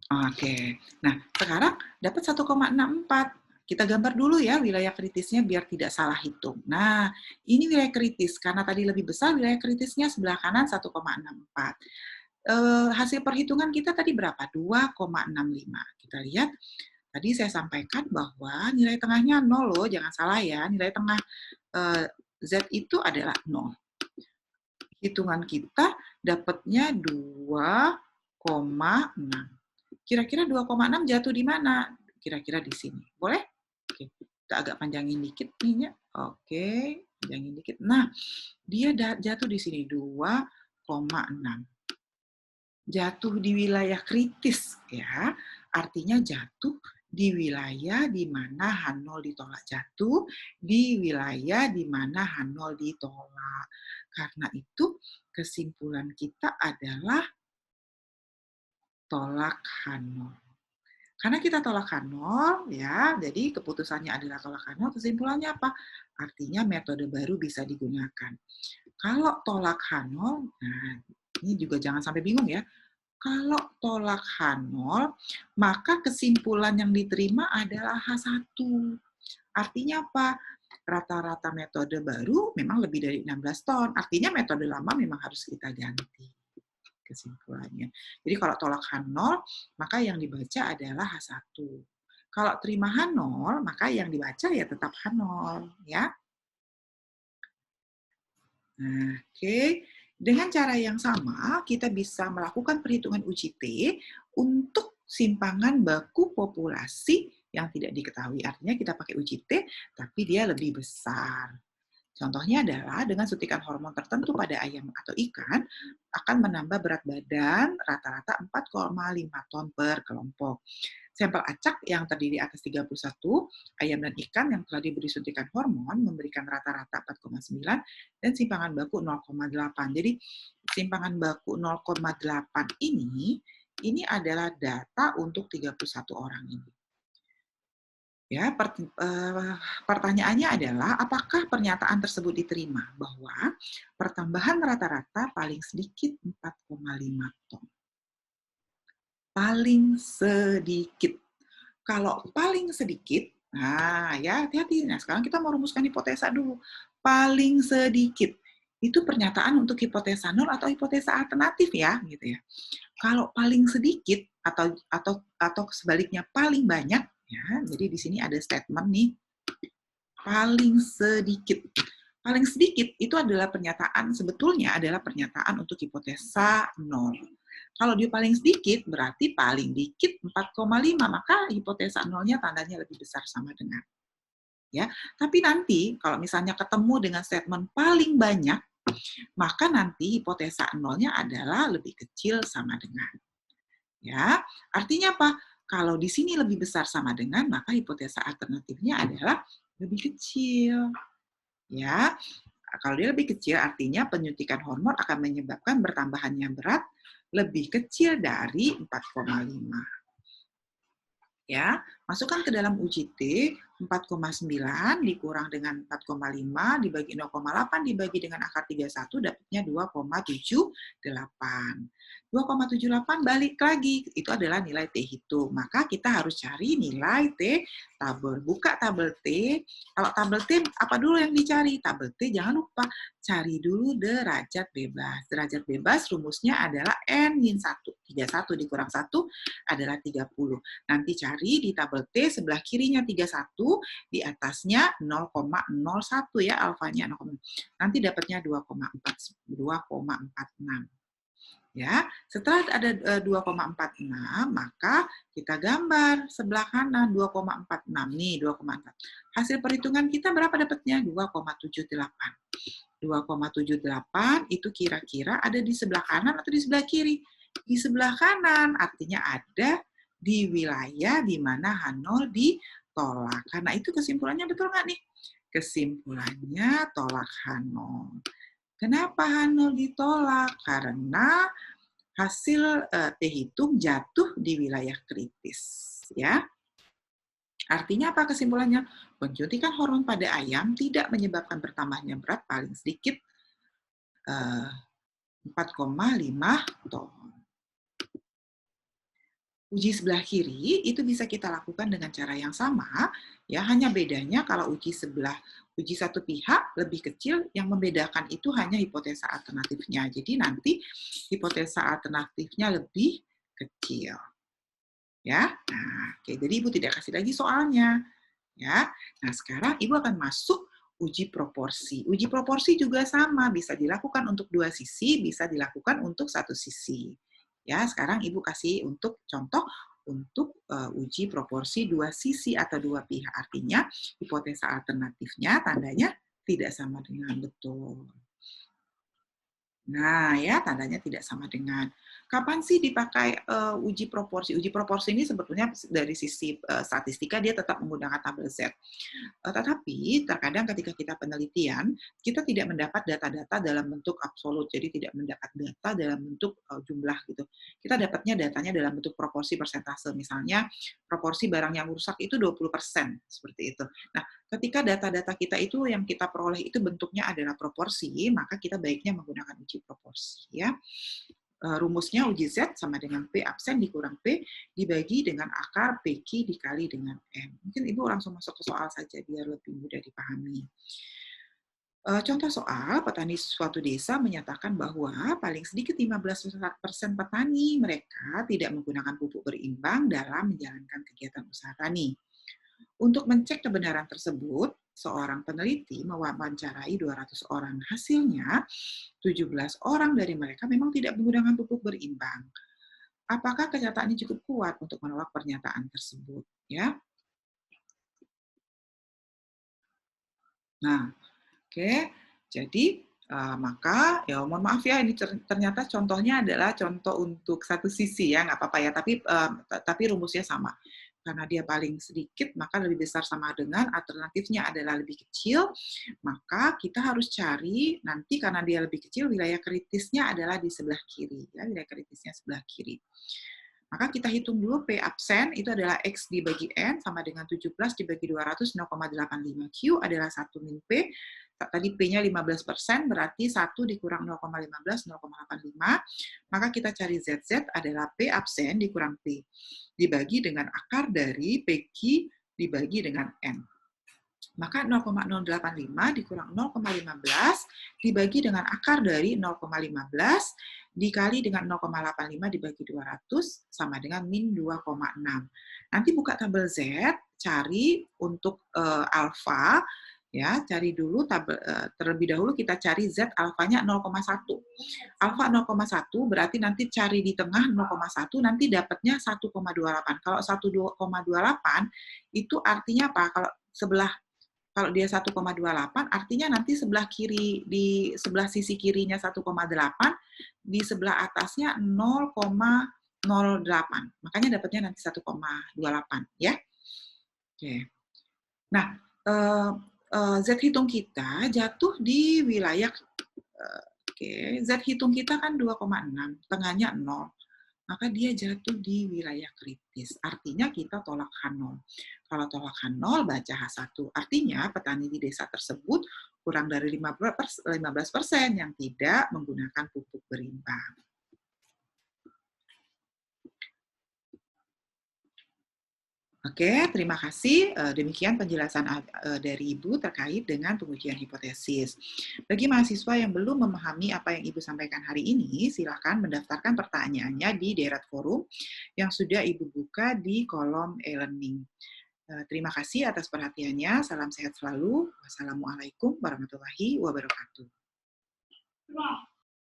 Oke. Nah, sekarang dapat 1,64. Kita gambar dulu ya wilayah kritisnya biar tidak salah hitung. Nah, ini wilayah kritis. Karena tadi lebih besar, wilayah kritisnya sebelah kanan 1,64. Hasil perhitungan kita tadi berapa? 2,65. Kita lihat, tadi saya sampaikan bahwa nilai tengahnya 0 loh, jangan salah ya. Nilai tengah Z itu adalah 0. Hitungan kita dapatnya 2,6. Kira-kira 2,6 jatuh di mana? Kira-kira di sini. Boleh? Oke. Kita agak panjangin dikit nih ya. Oke, panjangin dikit. Nah, dia jatuh di sini 2,6. Jatuh di wilayah kritis ya. Artinya jatuh di wilayah di mana H0 ditolak, jatuh di wilayah di mana H0 ditolak. Karena itu kesimpulan kita adalah tolak H0. Karena kita tolak H0, ya, jadi keputusannya adalah tolak H0, kesimpulannya apa? Artinya metode baru bisa digunakan. Kalau tolak H0, nah ini juga jangan sampai bingung ya. Kalau tolak H0, maka kesimpulan yang diterima adalah H1. Artinya apa? Rata-rata metode baru memang lebih dari 16 ton. Artinya metode lama memang harus kita ganti. Kesimpulannya. Jadi kalau tolak H0, maka yang dibaca adalah H1. Kalau terima H0, maka yang dibaca ya tetap H0. Ya. Nah, oke. Dengan cara yang sama, kita bisa melakukan perhitungan UJT untuk simpangan baku populasi yang tidak diketahui. Artinya kita pakai UJT, tapi dia lebih besar. Contohnya adalah dengan suntikan hormon tertentu pada ayam atau ikan akan menambah berat badan rata-rata 4,5 ton per kelompok. Sampel acak yang terdiri atas 31 ayam dan ikan yang telah diberi suntikan hormon memberikan rata-rata 4,9 dan simpangan baku 0,8. Jadi simpangan baku 0,8 ini adalah data untuk 31 orang ini. Ya, pertanyaannya adalah apakah pernyataan tersebut diterima bahwa pertambahan rata-rata paling sedikit 4,5 ton. Paling sedikit. Kalau paling sedikit, nah ya hati-hati. Nah, sekarang kita mau rumuskan hipotesa dulu. Paling sedikit. Itu pernyataan untuk hipotesa 0 atau hipotesa alternatif ya, gitu ya. Kalau paling sedikit atau sebaliknya paling banyak, ya, jadi di sini ada statement nih, paling sedikit. Paling sedikit itu adalah pernyataan, sebetulnya adalah pernyataan untuk hipotesa 0. Kalau dia paling sedikit, berarti paling dikit 4,5, maka hipotesa 0-nya tandanya lebih besar sama dengan. Ya, tapi nanti kalau misalnya ketemu dengan statement paling banyak, maka nanti hipotesa 0-nya adalah lebih kecil sama dengan. Ya, artinya apa? Kalau di sini lebih besar sama dengan, maka hipotesa alternatifnya adalah lebih kecil. Ya, kalau dia lebih kecil, artinya penyuntikan hormon akan menyebabkan bertambahnya berat lebih kecil dari 4,5. Ya, masukkan ke dalam UJT 4,9 dikurang dengan 4,5 dibagi 0,8 dibagi dengan akar 31 dapatnya 2,78. 2,78 balik lagi, itu adalah nilai T hitung. Maka kita harus cari nilai T tabel. Buka tabel T. Kalau tabel T, apa dulu yang dicari? Tabel T jangan lupa cari dulu derajat bebas. Derajat bebas rumusnya adalah N-1. 31 dikurang 1 adalah 30. Nanti cari di tabel T sebelah kirinya 31, di atasnya 0,01 ya alfanya. Nanti dapatnya 2,46. Ya, setelah ada 2,46, maka kita gambar sebelah kanan 2,46 nih 2,4. Hasil perhitungan kita berapa dapatnya? 2,78. 2,78 itu kira-kira ada di sebelah kanan atau di sebelah kiri? Di sebelah kanan, artinya ada di wilayah di mana H0 ditolak. Karena itu kesimpulannya betul nggak nih? Kesimpulannya tolak H0. Kenapa H0 ditolak? Karena hasil T hitung jatuh di wilayah kritis. Ya. Artinya apa kesimpulannya? Penyuntikan hormon pada ayam tidak menyebabkan bertambahnya berat paling sedikit 4,5 ton. Uji sebelah kiri itu bisa kita lakukan dengan cara yang sama, ya hanya bedanya kalau uji satu pihak lebih kecil, yang membedakan itu hanya hipotesa alternatifnya. Jadi nanti hipotesa alternatifnya lebih kecil. Ya. Nah, oke, jadi Ibu tidak kasih lagi soalnya. Ya. Nah, sekarang Ibu akan masuk uji proporsi. Uji proporsi juga sama, bisa dilakukan untuk dua sisi, bisa dilakukan untuk satu sisi. Ya, sekarang Ibu kasih untuk contoh untuk uji proporsi dua sisi atau dua pihak. Artinya hipotesa alternatifnya tandanya tidak sama dengan betul. Nah, ya tandanya tidak sama dengan. Kapan sih dipakai uji proporsi? Uji proporsi ini sebetulnya dari sisi statistika dia tetap menggunakan tabel Z. Tetapi terkadang ketika kita penelitian, kita tidak mendapat data-data dalam bentuk absolut, jadi tidak mendapat data dalam bentuk jumlah gitu. Kita dapatnya datanya dalam bentuk proporsi persentase. Misalnya proporsi barang yang rusak itu 20%, seperti itu. Nah, ketika data-data kita itu yang kita peroleh itu bentuknya adalah proporsi, maka kita baiknya menggunakan uji proporsi ya. Rumusnya uji Z sama dengan P absen dikurang P dibagi dengan akar PQ dikali dengan M. Mungkin Ibu langsung masuk ke soal saja biar lebih mudah dipahami. Contoh soal, petani suatu desa menyatakan bahwa paling sedikit 15% petani mereka tidak menggunakan pupuk berimbang dalam menjalankan kegiatan usaha tani. Untuk mencek kebenaran tersebut, seorang peneliti mewawancarai 200 orang. Hasilnya, 17 orang dari mereka memang tidak menggunakan pupuk berimbang. Apakah kenyataannya cukup kuat untuk menolak pernyataan tersebut? Ya. Nah, oke. Jadi, maka, ya mohon maaf ya, ini ternyata contohnya adalah contoh untuk satu sisi ya, nggak apa-apa ya, tapi rumusnya sama. Karena dia paling sedikit, maka lebih besar sama dengan alternatifnya adalah lebih kecil, maka kita harus cari, nanti karena dia lebih kecil, wilayah kritisnya adalah di sebelah kiri. Ya, wilayah kritisnya sebelah kiri. Maka kita hitung dulu P absen, itu adalah X dibagi N, sama dengan 17 dibagi 200, 0,85. Q adalah 1 min P, tadi P-nya 15%, berarti 1 dikurang 0,15, 0,85. Maka kita cari ZZ adalah P absen dikurang P, dibagi dengan akar dari PQ dibagi dengan N. Maka 0,085 dikurang 0,15 dibagi dengan akar dari 0,15 dikali dengan 0,85 dibagi 200 sama dengan min 2,6. Nanti buka tabel Z, cari untuk alfa, ya, cari dulu tabel terlebih dahulu kita cari Z alfanya 0,1. Alfa 0,1 berarti nanti cari di tengah 0,1 nanti dapatnya 1,28. Kalau 1,28 itu artinya apa? Kalau dia 1,28 artinya nanti sebelah kiri di sebelah sisi kirinya 1,8, di sebelah atasnya 0,08. Makanya dapatnya nanti 1,28 ya. Oke. Nah, Z hitung kita jatuh di wilayah Z hitung kita kan 2,6, tengahnya 0. maka dia jatuh di wilayah kritis. Artinya kita tolak H0. Kalau tolak H0, baca H1. Artinya petani di desa tersebut kurang dari 15% yang tidak menggunakan pupuk berimbang. Oke, terima kasih. Demikian penjelasan dari Ibu terkait dengan pengujian hipotesis. Bagi mahasiswa yang belum memahami apa yang Ibu sampaikan hari ini, silakan mendaftarkan pertanyaannya di Deret Forum yang sudah Ibu buka di kolom e-learning. Terima kasih atas perhatiannya. Salam sehat selalu. Wassalamualaikum warahmatullahi wabarakatuh.